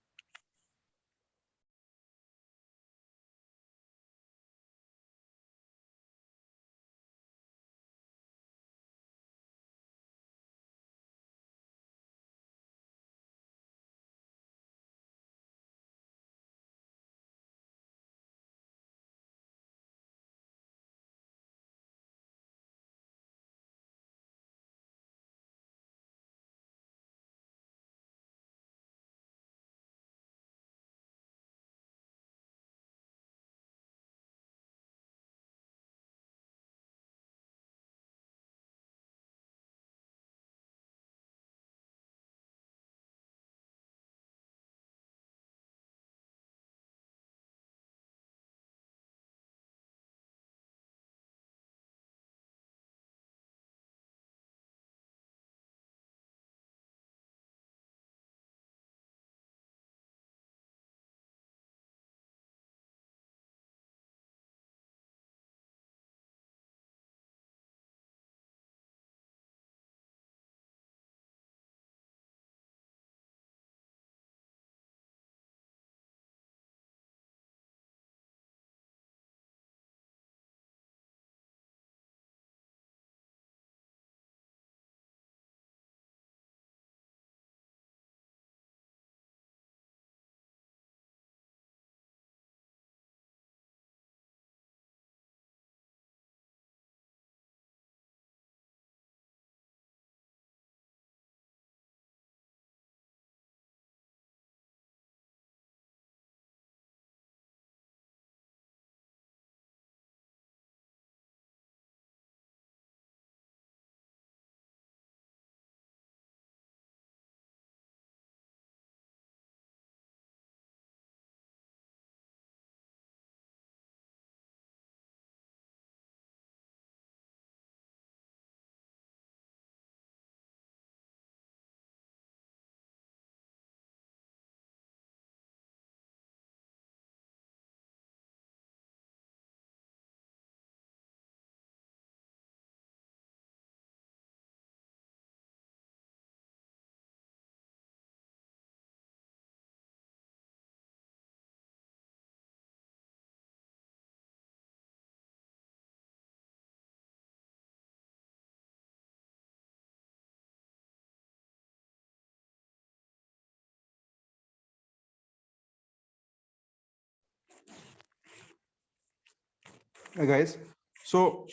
Speaker 1: Guys, so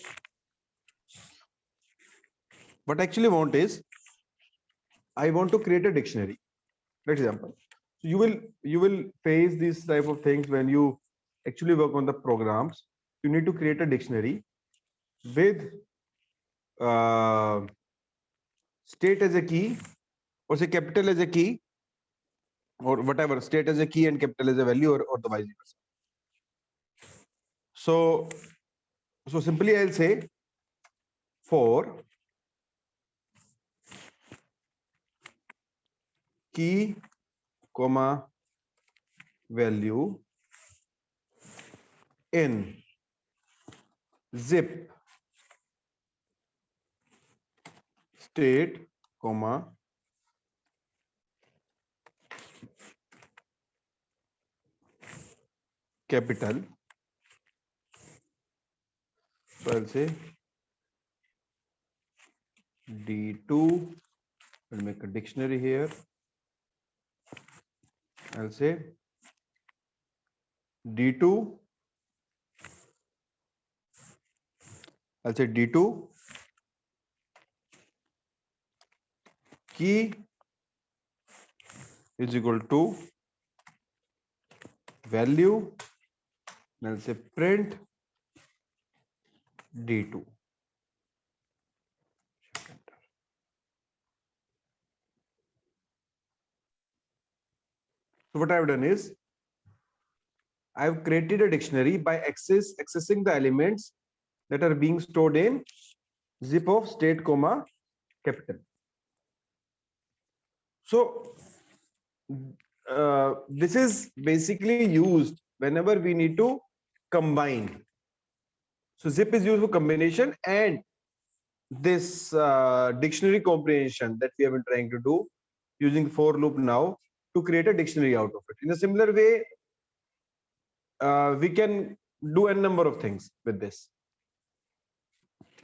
Speaker 1: what I actually want is I want to create a dictionary. For example, so you will face these type of things when you actually work on the programs. You need to create a dictionary with uh, state as a key, or say capital as a key, or whatever, state as a key and capital as a value, or the vice versa. So simply I'll say for key comma value in zip state comma capital. So I'll say D2. I'll make a dictionary here. I'll say D2. I'll say D2 key is equal to value. I'll say print D2. So what I've done is I've created a dictionary by accessing the elements that are being stored in zip of state comma capital. So this is basically used whenever we need to combine. So zip is used for combination, and this dictionary comprehension that we have been trying to do using for loop now to create a dictionary out of it. In a similar way, we can do a number of things with this.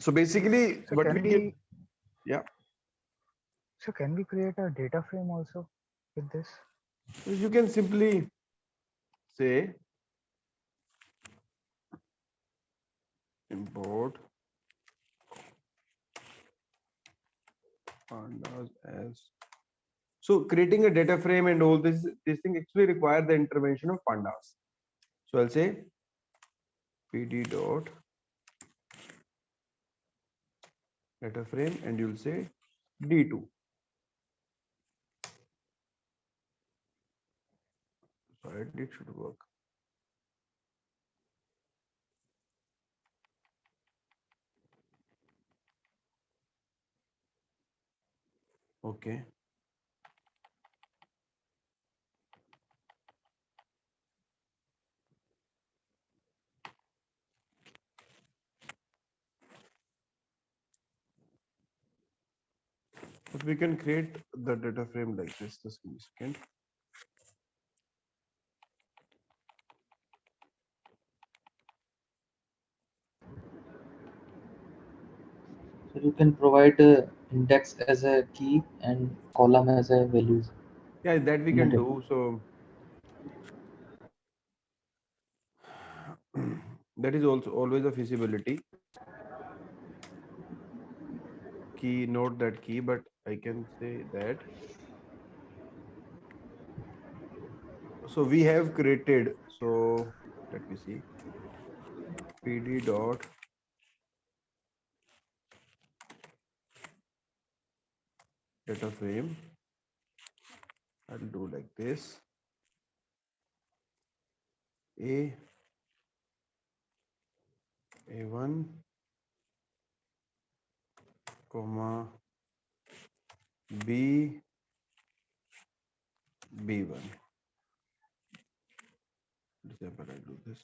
Speaker 1: So basically,
Speaker 2: So
Speaker 1: what
Speaker 2: can
Speaker 1: we can, yeah.
Speaker 2: So can we create a data frame also with this?
Speaker 1: You can simply say import pandas as. So creating a data frame and all this thing actually require the intervention of pandas. So I'll say pd dot data frame, and you'll say D2. So it should work. Okay. But we can create the data frame like this. Just give me a second.
Speaker 7: So you can provide index as a key and column as a values.
Speaker 1: Yeah, that we
Speaker 7: in a
Speaker 1: can
Speaker 7: table.
Speaker 1: do. So that is also always a feasibility. Key, note that key, but I can say that. So we have created. So let me see. PD dot data frame. I'll do like this. A1 comma B B1. Example, I do this.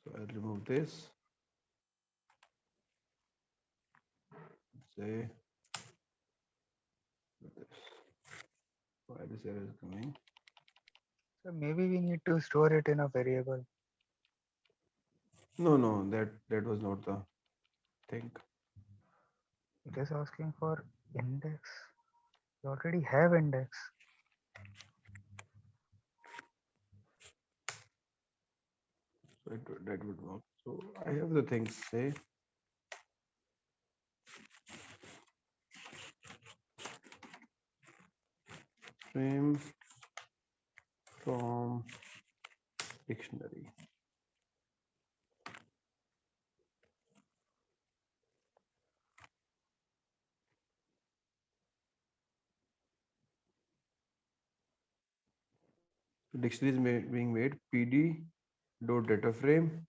Speaker 1: So I'll remove this. Say this. Why this error is coming?
Speaker 2: So maybe we need to store it in a variable.
Speaker 1: No, that was not the thing.
Speaker 2: It is asking for index. We already have index.
Speaker 1: that would work. So I have the things, say stream from dictionary. Dictionary is being made pd dot data frame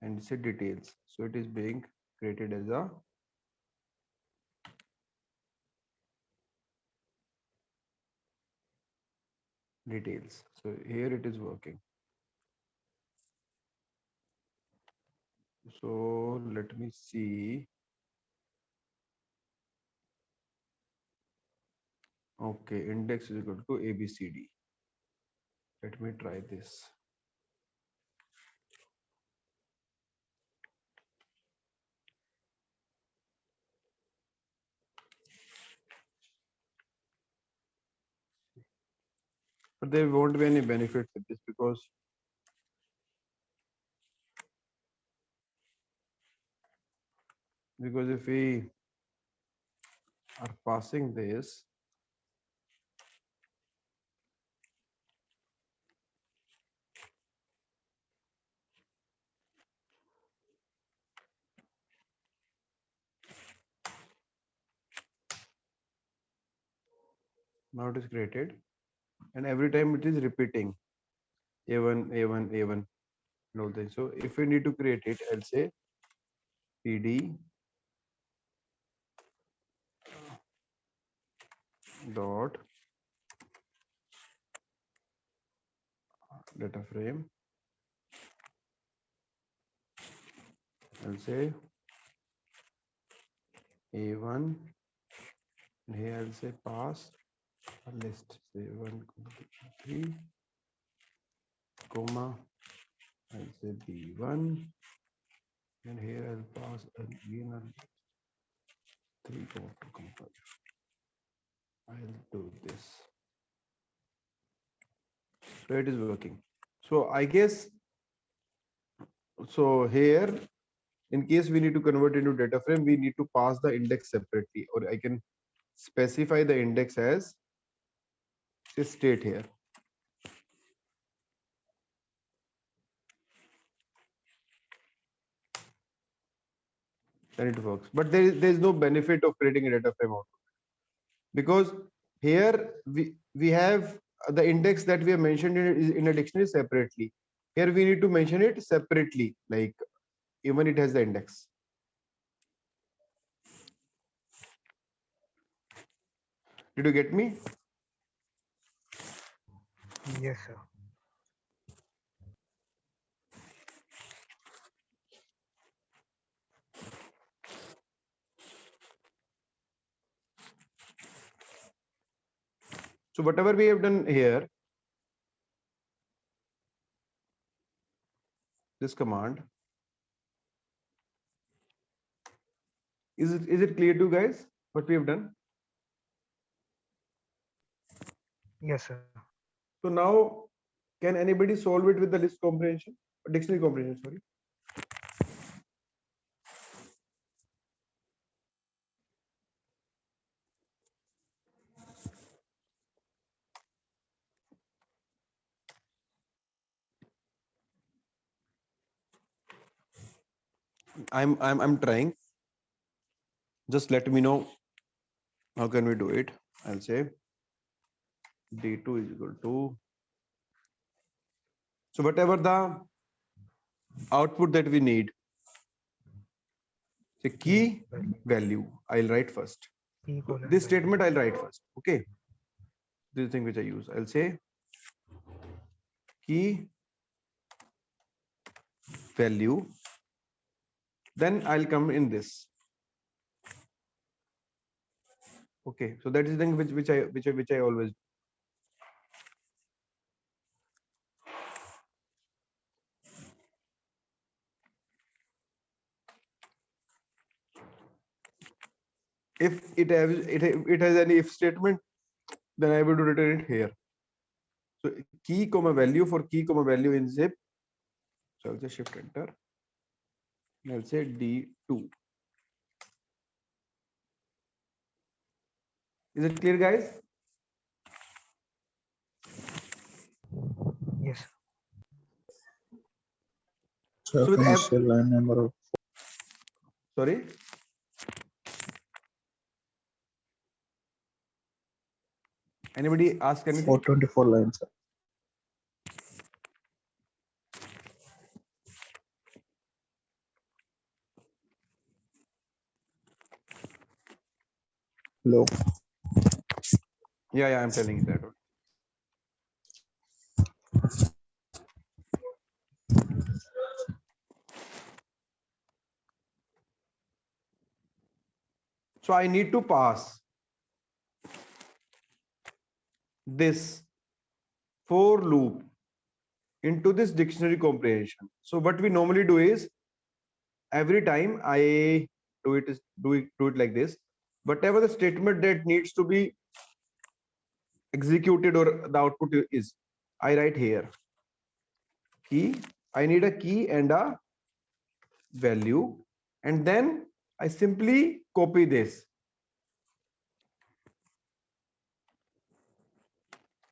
Speaker 1: and say details. So it is being created as a details. So here it is working. So let me see. Okay, index is equal to ABCD. Let me try this. But there won't be any benefit with this because if we are passing this, now it is created and every time it is repeating A1, A1, A1 and all this. So if we need to create it, I'll say PD dot data frame. I'll say A1 and here I'll say pass a list, say 1, 2, 3, comma, I'll say B1 and here I'll pass again a 3, 4, 2, 5. I'll do this. So it is working. So I guess, so here in case we need to convert into data frame, we need to pass the index separately, or I can specify the index as say state here. Then it works. But there is no benefit of creating a data frame output because here we have the index that we have mentioned in a dictionary separately. Here we need to mention it separately, like even it has the index. Did you get me?
Speaker 2: Yes, sir.
Speaker 1: So whatever we have done here, this command, is it clear to you guys what we have done?
Speaker 2: Yes, sir.
Speaker 1: So now, can anybody solve it with the list comprehension, dictionary comprehension? Sorry. I'm trying. Just let me know how can we do it. I'll say D2 is equal to. So whatever the output that we need, the key value, I'll write first.
Speaker 2: Key
Speaker 1: So
Speaker 2: colon
Speaker 1: this
Speaker 2: value.
Speaker 1: statement I'll write first. Okay. This is the thing which I use. I'll say key value. Then I'll come in this. Okay. So that is the thing which I always do. If it has any if statement, then I will return it here. So key comma value for key comma value in zip. So I'll say shift enter. And I'll say D2. Is it clear, guys?
Speaker 2: Yes.
Speaker 8: Sir,
Speaker 1: So with
Speaker 8: can you say line number of
Speaker 1: sorry. Anybody ask anything?
Speaker 8: 424 lines, sir? Hello.
Speaker 1: Yeah, I'm telling you that one. So I need to pass this for loop into this dictionary comprehension. So what we normally do is every time I do it like this. Whatever the statement that needs to be executed or the output is, I write here key. I need a key and a value, and then I simply copy this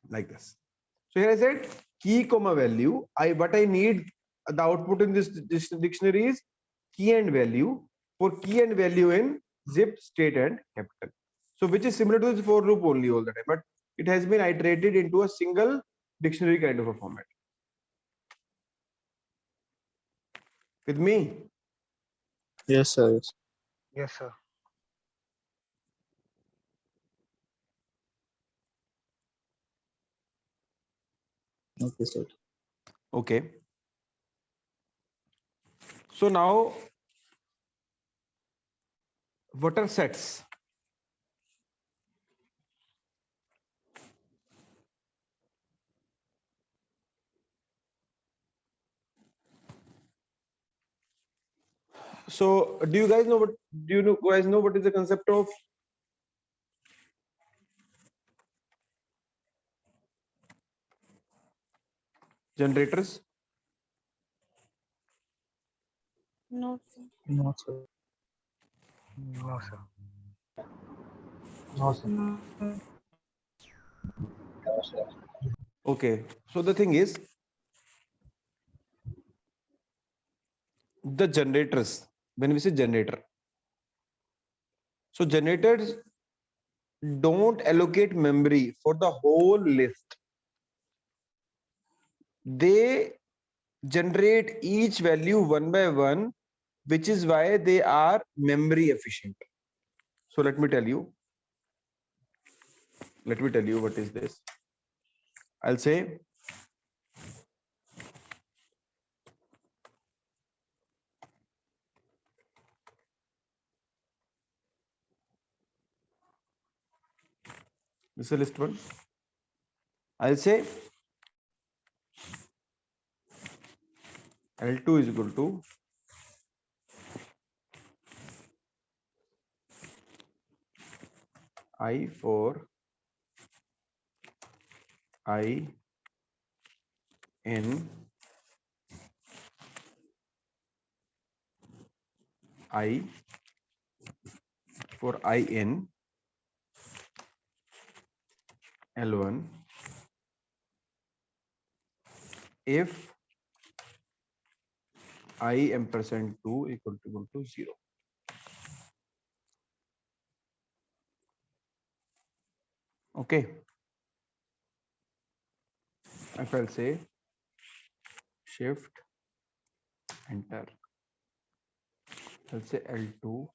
Speaker 1: like this. So here I said key comma value. What I need the output in this dictionary is key and value. For key and value in zip, state, and capital. So which is similar to this for loop only all the time, but it has been iterated into a single dictionary kind of a format. With me?
Speaker 8: Yes, sir. Yes.
Speaker 2: Yes, sir.
Speaker 8: Okay, sir.
Speaker 1: Okay. So now, what are sets? So do you guys know what is the concept of generators?
Speaker 3: No, sir.
Speaker 8: No, sir.
Speaker 2: No, sir.
Speaker 7: No, sir.
Speaker 1: Okay. So the thing is, the generators, when we say generator, so generators don't allocate memory for the whole list. They generate each value one by one, which is why they are memory efficient. So let me tell you what is this. I'll say this is list one. I'll say L2 is equal to I for I n I for I n L1 if I ampersand 2 equal to 0. Okay. If I'll say shift enter, I'll say L2,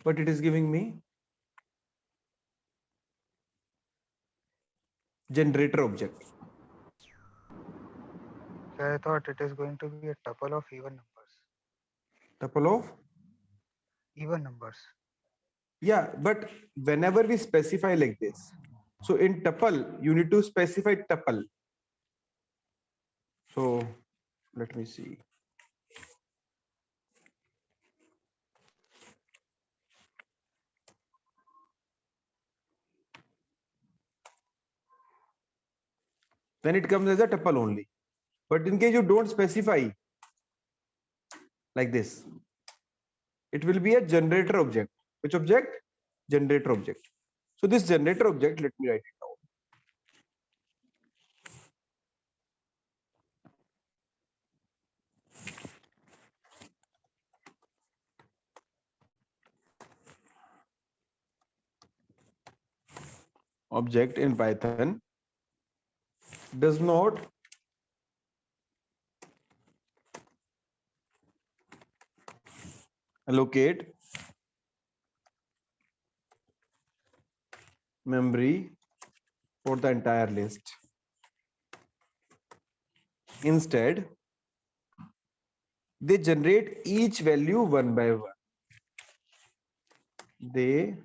Speaker 1: but it is giving me generator object.
Speaker 2: So I thought it is going to be a tuple of even numbers.
Speaker 1: Tuple of?
Speaker 2: Even numbers.
Speaker 1: Yeah, but whenever we specify like this, so in tuple, you need to specify tuple. So let me see. Then it comes as a tuple only. But in case you don't specify like this, it will be a generator object. Which object? Generator object. So this generator object, let me write it down. Object in Python does not allocate memory for the entire list. Instead, they generate each value one by one. They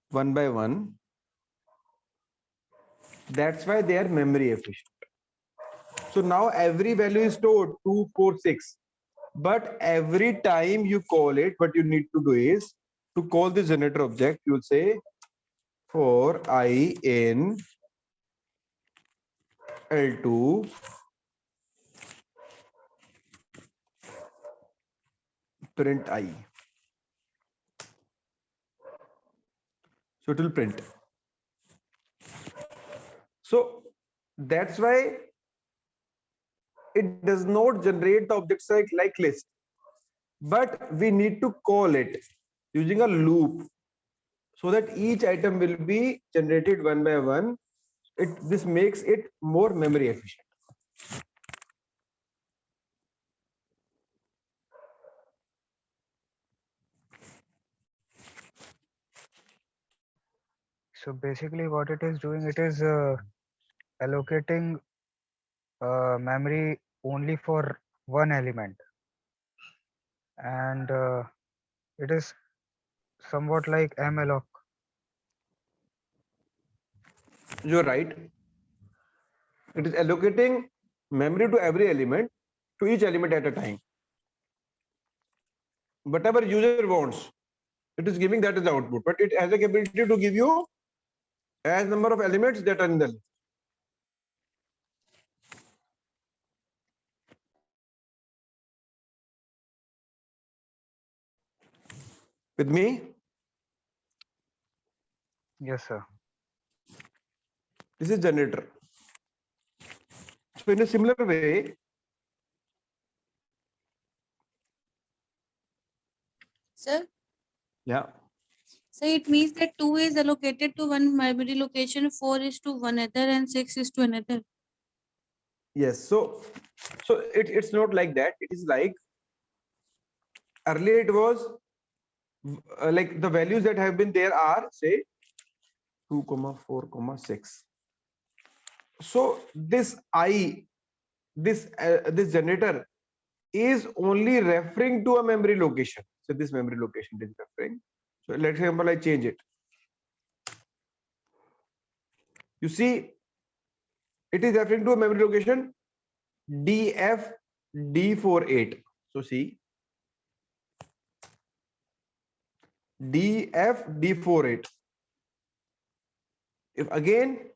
Speaker 1: one by one. That's why they are memory efficient. So now every value is stored 2, 4, 6. But every time you call it, what you need to do is to call the generator object, you'll say for I in L2 print I. So it will print. So that's why it does not generate the objects like list, but we need to call it using a loop so that each item will be generated one by one. This makes it more memory efficient.
Speaker 2: So basically what it is doing, it is allocating memory only for one element, and it is somewhat like malloc.
Speaker 1: You're right. It is allocating memory to every element, to each element at a time. Whatever user wants, it is giving that as the output, but it has a capability to give you as number of elements that are in the list. With me?
Speaker 2: Yes, sir.
Speaker 1: This is generator. So in a similar way,
Speaker 3: Sir,
Speaker 1: yeah.
Speaker 3: so it means that 2 is allocated to one memory location, 4 is to one other, and 6 is to another.
Speaker 1: Yes. So it's not like that. It is like earlier it was like the values that have been there are say 2, 4, 6. So this this generator is only referring to a memory location. So this memory location is referring. So let's example I change it. You see, it is referring to a memory location DFD48. So see, DFD48. If again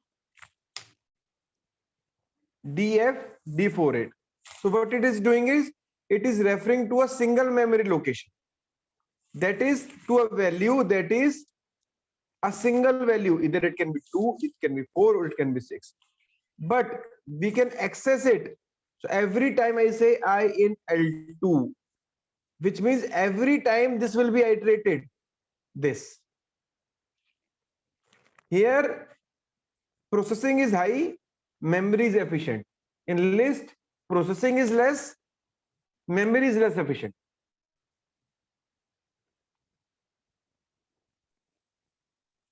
Speaker 1: DFD48. So what it is doing is it is referring to a single memory location. That is to a value that is a single value. Either it can be 2, it can be 4, or it can be 6. But we can access it. So every time I say I in L2, which means every time this will be iterated. This. Here, processing is high, memory is efficient. In list, processing is less, memory is less efficient.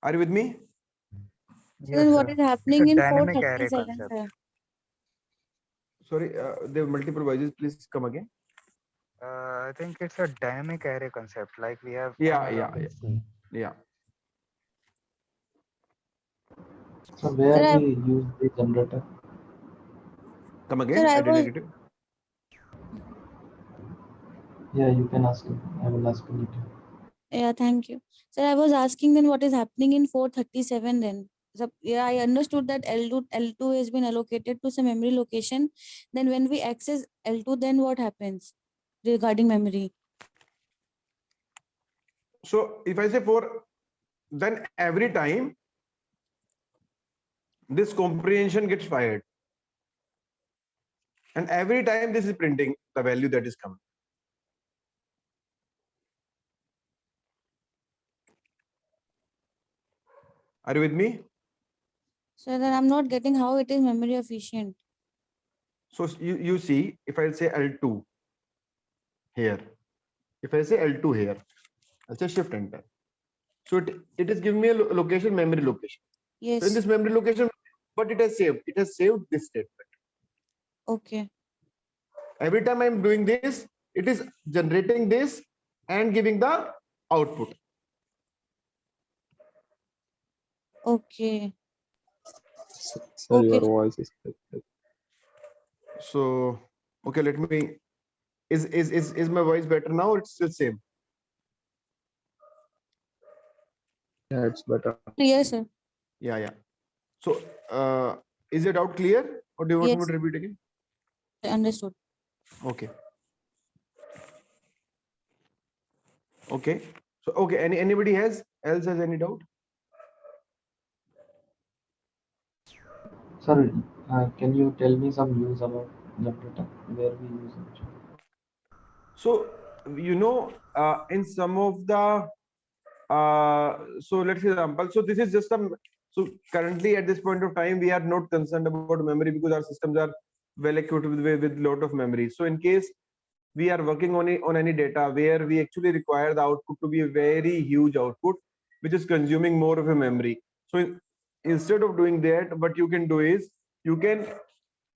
Speaker 1: Are you with me?
Speaker 3: So then what is happening in
Speaker 2: dynamic array
Speaker 3: 437,
Speaker 2: concept.
Speaker 3: sir?
Speaker 1: Sorry, there are multiple voices. Please come again.
Speaker 2: I think it's a dynamic array concept, like we have
Speaker 1: Yeah.
Speaker 7: So where
Speaker 3: Sir,
Speaker 7: we use the generator?
Speaker 1: Come again.
Speaker 3: Sir, I
Speaker 1: I didn't
Speaker 3: was
Speaker 1: get it.
Speaker 7: Yeah, you can ask him. I will ask him later.
Speaker 3: Yeah, thank you. Sir, I was asking then what is happening in 437 then? Yeah, I understood that L2 has been allocated to some memory location. Then when we access L2, then what happens regarding memory?
Speaker 1: So if I say 4, then every time this comprehension gets fired, and every time this is printing the value that is coming. Are you with me?
Speaker 3: So then I'm not getting how it is memory efficient.
Speaker 1: So you see, if I say L2 here, if I say L2 here, I'll say shift enter. So it is giving me a location, memory location. So in
Speaker 3: Yes.
Speaker 1: this memory location, what it has saved? It has saved this statement.
Speaker 3: Okay.
Speaker 1: Every time I'm doing this, it is generating this and giving the output.
Speaker 3: Okay.
Speaker 8: Sir,
Speaker 3: Okay.
Speaker 8: your voice is
Speaker 1: So okay, let me. Is my voice better now? Or it's still same.
Speaker 8: yeah, it's better.
Speaker 3: Clear, sir.
Speaker 1: Yeah. So is your doubt clear, or do you want me
Speaker 3: Yes.
Speaker 1: to repeat again?
Speaker 3: Understood.
Speaker 1: Okay. Okay. So okay. Anybody else has any doubt?
Speaker 7: Sir, can you tell me some news about generator where we use it?
Speaker 1: So in some of the so let's say example. So this is just a so currently at this point of time we are not concerned about memory because our systems are well equipped with lot of memory. So in case we are working on any data where we actually require the output to be a very huge output, which is consuming more of a memory. So instead of doing that, what you can do is you can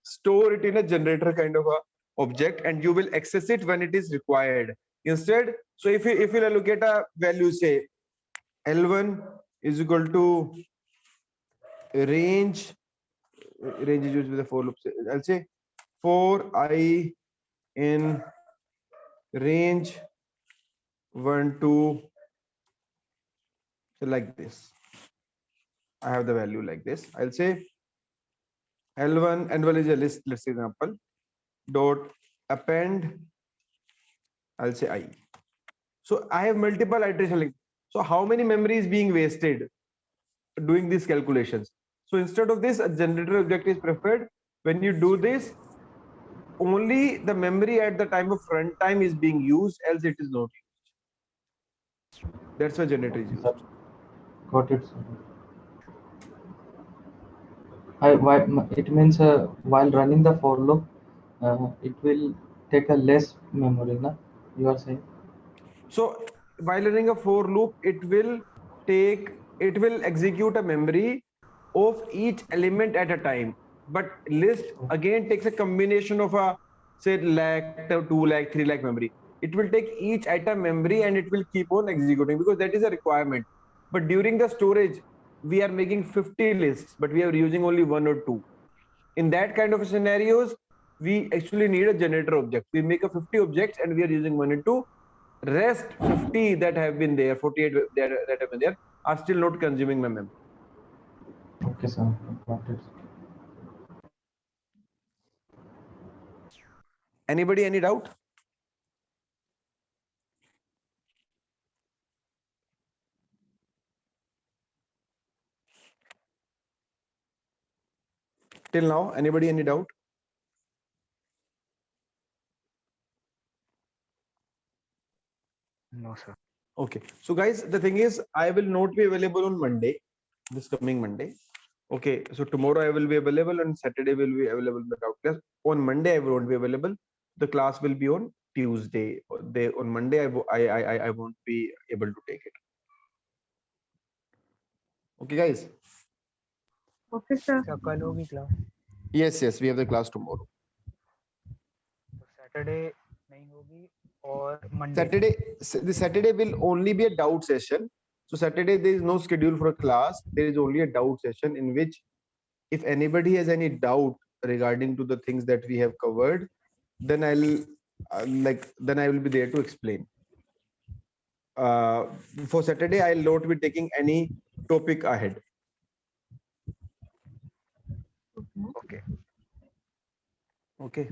Speaker 1: store it in a generator kind of a object, and you will access it when it is required. Instead, so if you allocate a value, say L1 is equal to range is used with the for loop. I'll say for I in range 1 to, so like this. I have the value like this. I'll say L1 and is a list, let's say example dot append. I'll say I. So I have multiple iterations. So how many memory is being wasted doing these calculations? So instead of this, a generator object is preferred. When you do this, only the memory at the time of runtime is being used, else it is not used. That's why generator is used.
Speaker 7: Got it, sir. It means while running the for loop, it will take a less memory, na? You are saying?
Speaker 1: So while running a for loop, it will execute a memory of each element at a time. But list again takes a combination of a say lakh, 2 lakh, 3 lakh memory. It will take each item memory and it will keep on executing because that is a requirement. But during the storage, we are making 50 lists, but we are using only 1 or 2. In that kind of scenarios, we actually need a generator object. We make a 50 objects and we are using 1 and 2. Rest 50 that have been there, 48 that have been there, are still not consuming my memory.
Speaker 7: Okay, sir. Got it.
Speaker 1: Anybody any doubt? Till now, anybody any doubt?
Speaker 2: No, sir.
Speaker 1: Okay, so guys, the thing is, I will not be available on Monday, this coming Monday. Okay, so tomorrow I will be available, and Saturday will be available in the doubt class. On Monday I won't be available. The class will be on Tuesday. On Monday I won't be able to take it. Okay, guys.
Speaker 6: Okay, sir.
Speaker 2: Sir कल होगी class
Speaker 1: Yes, we have the class tomorrow.
Speaker 2: तो Saturday नहीं होगी और Monday
Speaker 1: The Saturday will only be a doubt session. So Saturday there is no schedule for a class. There is only a doubt session in which if anybody has any doubt regarding to the things that we have covered, then I will be there to explain. for Saturday, I'll not be taking any topic ahead.
Speaker 2: Okay.
Speaker 1: Okay.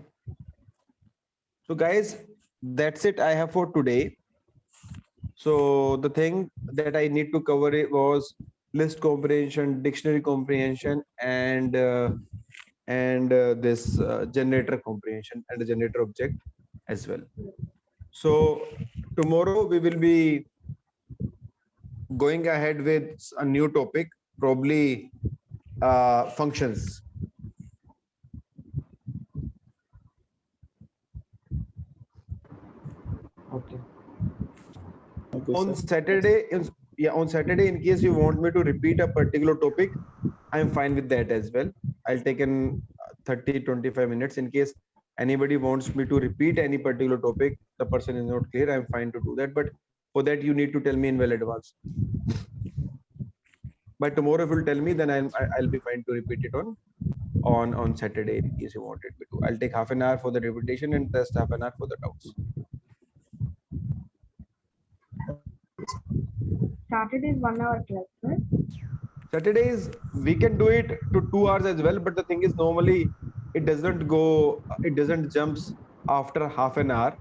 Speaker 1: So guys, that's it I have for today. So the thing that I need to cover it was list comprehension, dictionary comprehension, and this generator comprehension and the generator object as well. So tomorrow we will be going ahead with a new topic, probably functions.
Speaker 7: Okay.
Speaker 8: Okay,
Speaker 1: On
Speaker 8: sir.
Speaker 1: Saturday, on Saturday, in case you want me to repeat a particular topic, I'm fine with that as well. I'll take in 30-25 minutes. In case anybody wants me to repeat any particular topic, the person is not clear, I'm fine to do that. But for that, you need to tell me in well advance. But tomorrow, if you'll tell me, then I'll be fine to repeat it on Saturday in case you wanted me to. I'll take half an hour for the repetition and rest half an hour for the doubts.
Speaker 6: Saturday is 1 hour class, right?
Speaker 1: Saturdays we can do it to 2 hours as well, but the thing is normally it doesn't jumps after half an hour.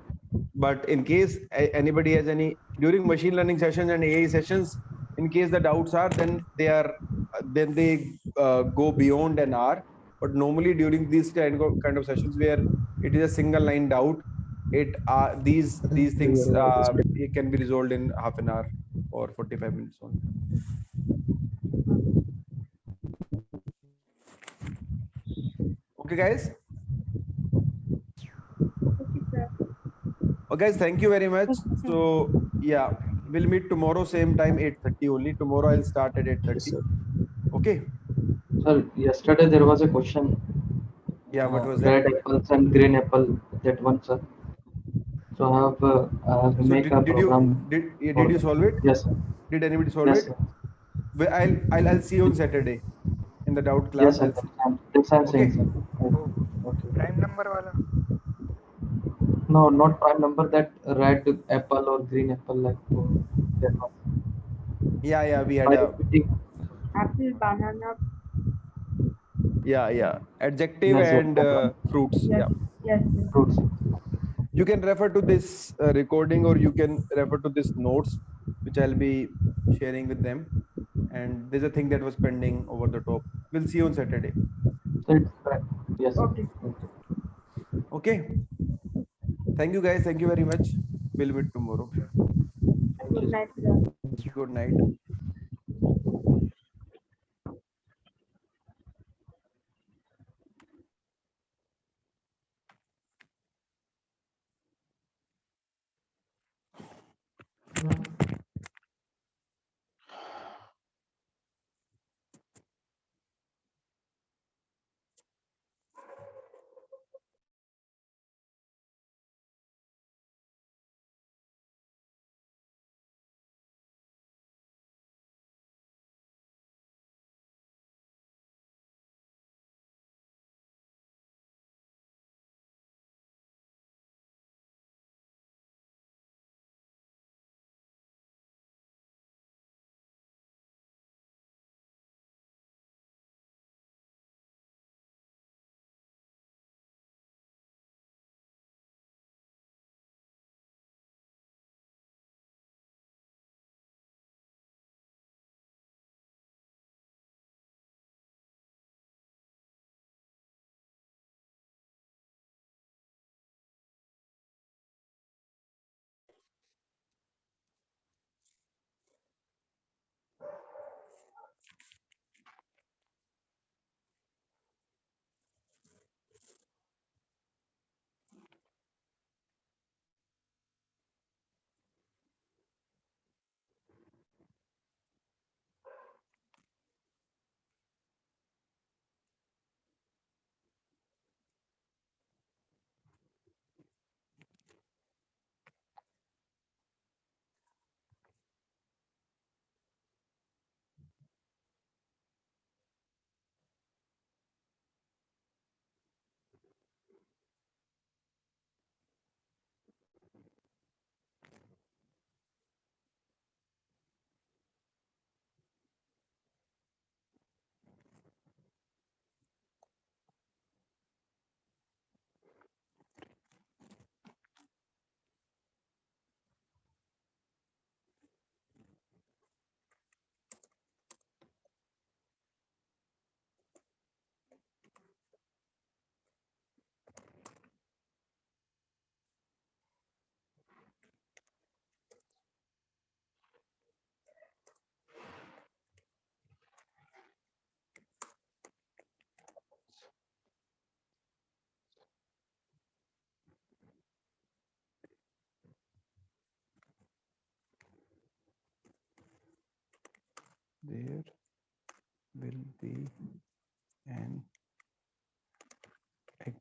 Speaker 1: But in case anybody has any during machine learning sessions and AI sessions, in case the doubts are, then they go beyond an hour. But normally during these kind of sessions where it is a single line doubt, these things it can be resolved in half an hour or 45 minutes only. Okay, guys.
Speaker 6: Okay, sir.
Speaker 1: Okay, guys, thank you very much.
Speaker 3: Okay, sir.
Speaker 1: So yeah, we'll meet tomorrow same time 8:30 only. Tomorrow I'll start at
Speaker 8: Yes,
Speaker 1: 8:30.
Speaker 8: sir.
Speaker 1: Okay.
Speaker 7: Sir, yesterday there was a question.
Speaker 1: Yeah, what was
Speaker 7: Red
Speaker 1: that?
Speaker 7: apples and green apple. That one, sir. So I have
Speaker 1: So
Speaker 7: make a
Speaker 1: did you
Speaker 7: program
Speaker 1: did
Speaker 7: for
Speaker 1: you
Speaker 7: that.
Speaker 1: solve it?
Speaker 7: Yes, sir.
Speaker 1: Did anybody solve
Speaker 7: Yes,
Speaker 1: it?
Speaker 7: sir.
Speaker 1: Well, I'll see you on Saturday in the doubt
Speaker 7: Yes,
Speaker 1: class.
Speaker 7: sir.
Speaker 1: I'll see.
Speaker 7: That's I'm saying,
Speaker 1: Okay.
Speaker 7: sir.
Speaker 2: वो
Speaker 7: Okay.
Speaker 2: prime number वाला.
Speaker 7: No, not prime number. That red apple or green apple, like that one.
Speaker 1: Yeah, we had
Speaker 7: By
Speaker 1: a
Speaker 7: repeating.
Speaker 6: Apple, banana.
Speaker 1: adjective
Speaker 7: Yes, yes,
Speaker 1: and
Speaker 7: that one.
Speaker 1: fruits.
Speaker 6: Yes,
Speaker 1: Yeah.
Speaker 6: yes, yes.
Speaker 7: Fruits.
Speaker 1: You can refer to this recording or you can refer to this notes which I'll be sharing with them. And there's a thing that was pending over the top. We'll see you on Saturday.
Speaker 7: So it's correct. Yes, sir.
Speaker 6: Okay.
Speaker 7: Okay.
Speaker 1: Okay. Thank you, guys. Thank you very much. We'll meet tomorrow.
Speaker 7: Thank you,
Speaker 6: Good
Speaker 7: sir.
Speaker 6: night, sir.
Speaker 1: Good night.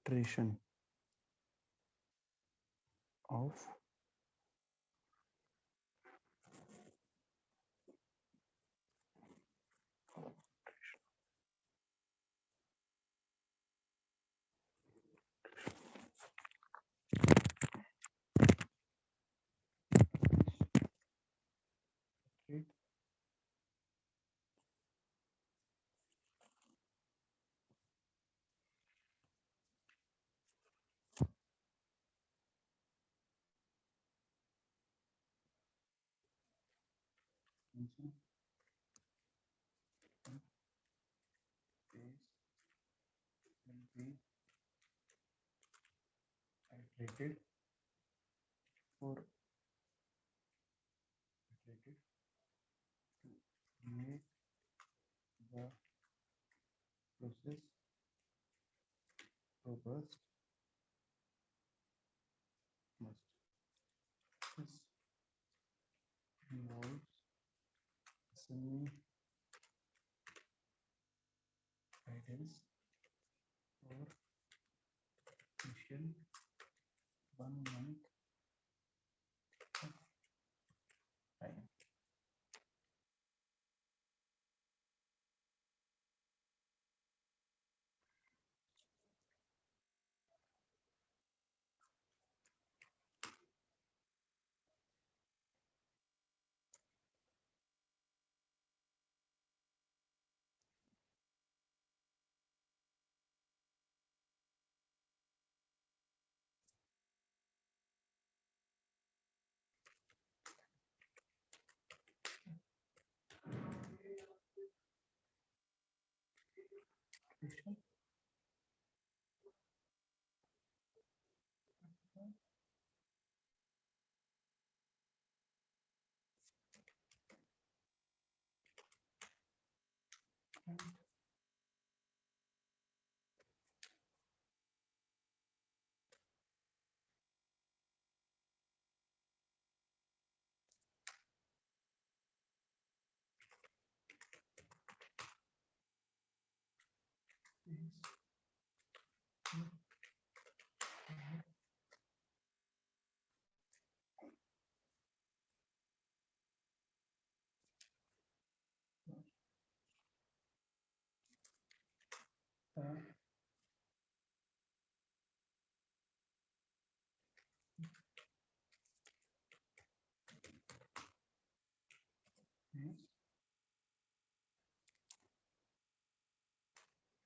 Speaker 1: iteration of right. Function base will be iterated for iterated to make the process robust must this involves assembling guidance for initial 1 month of time. Iteration and is the phase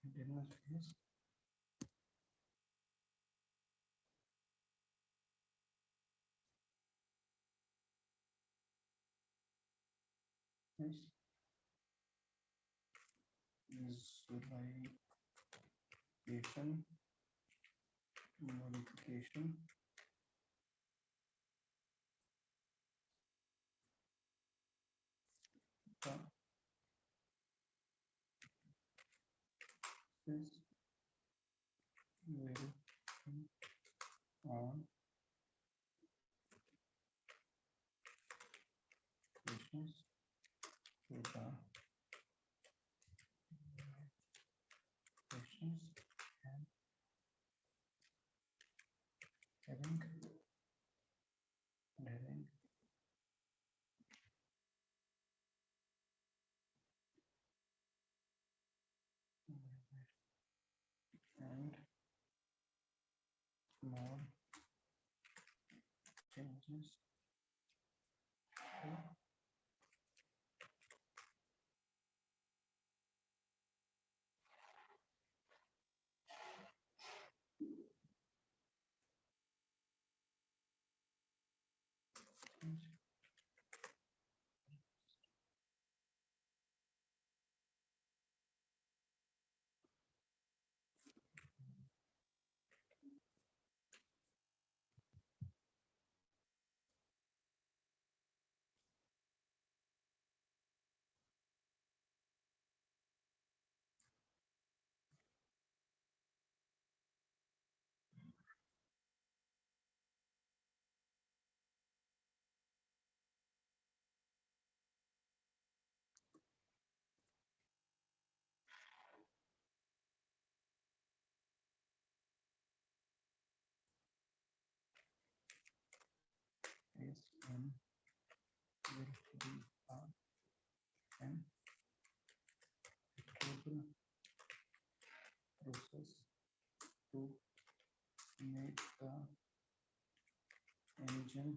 Speaker 1: internal phase is visualization modification the is will on questions to the questions and having and more changes to
Speaker 9: process to make the engine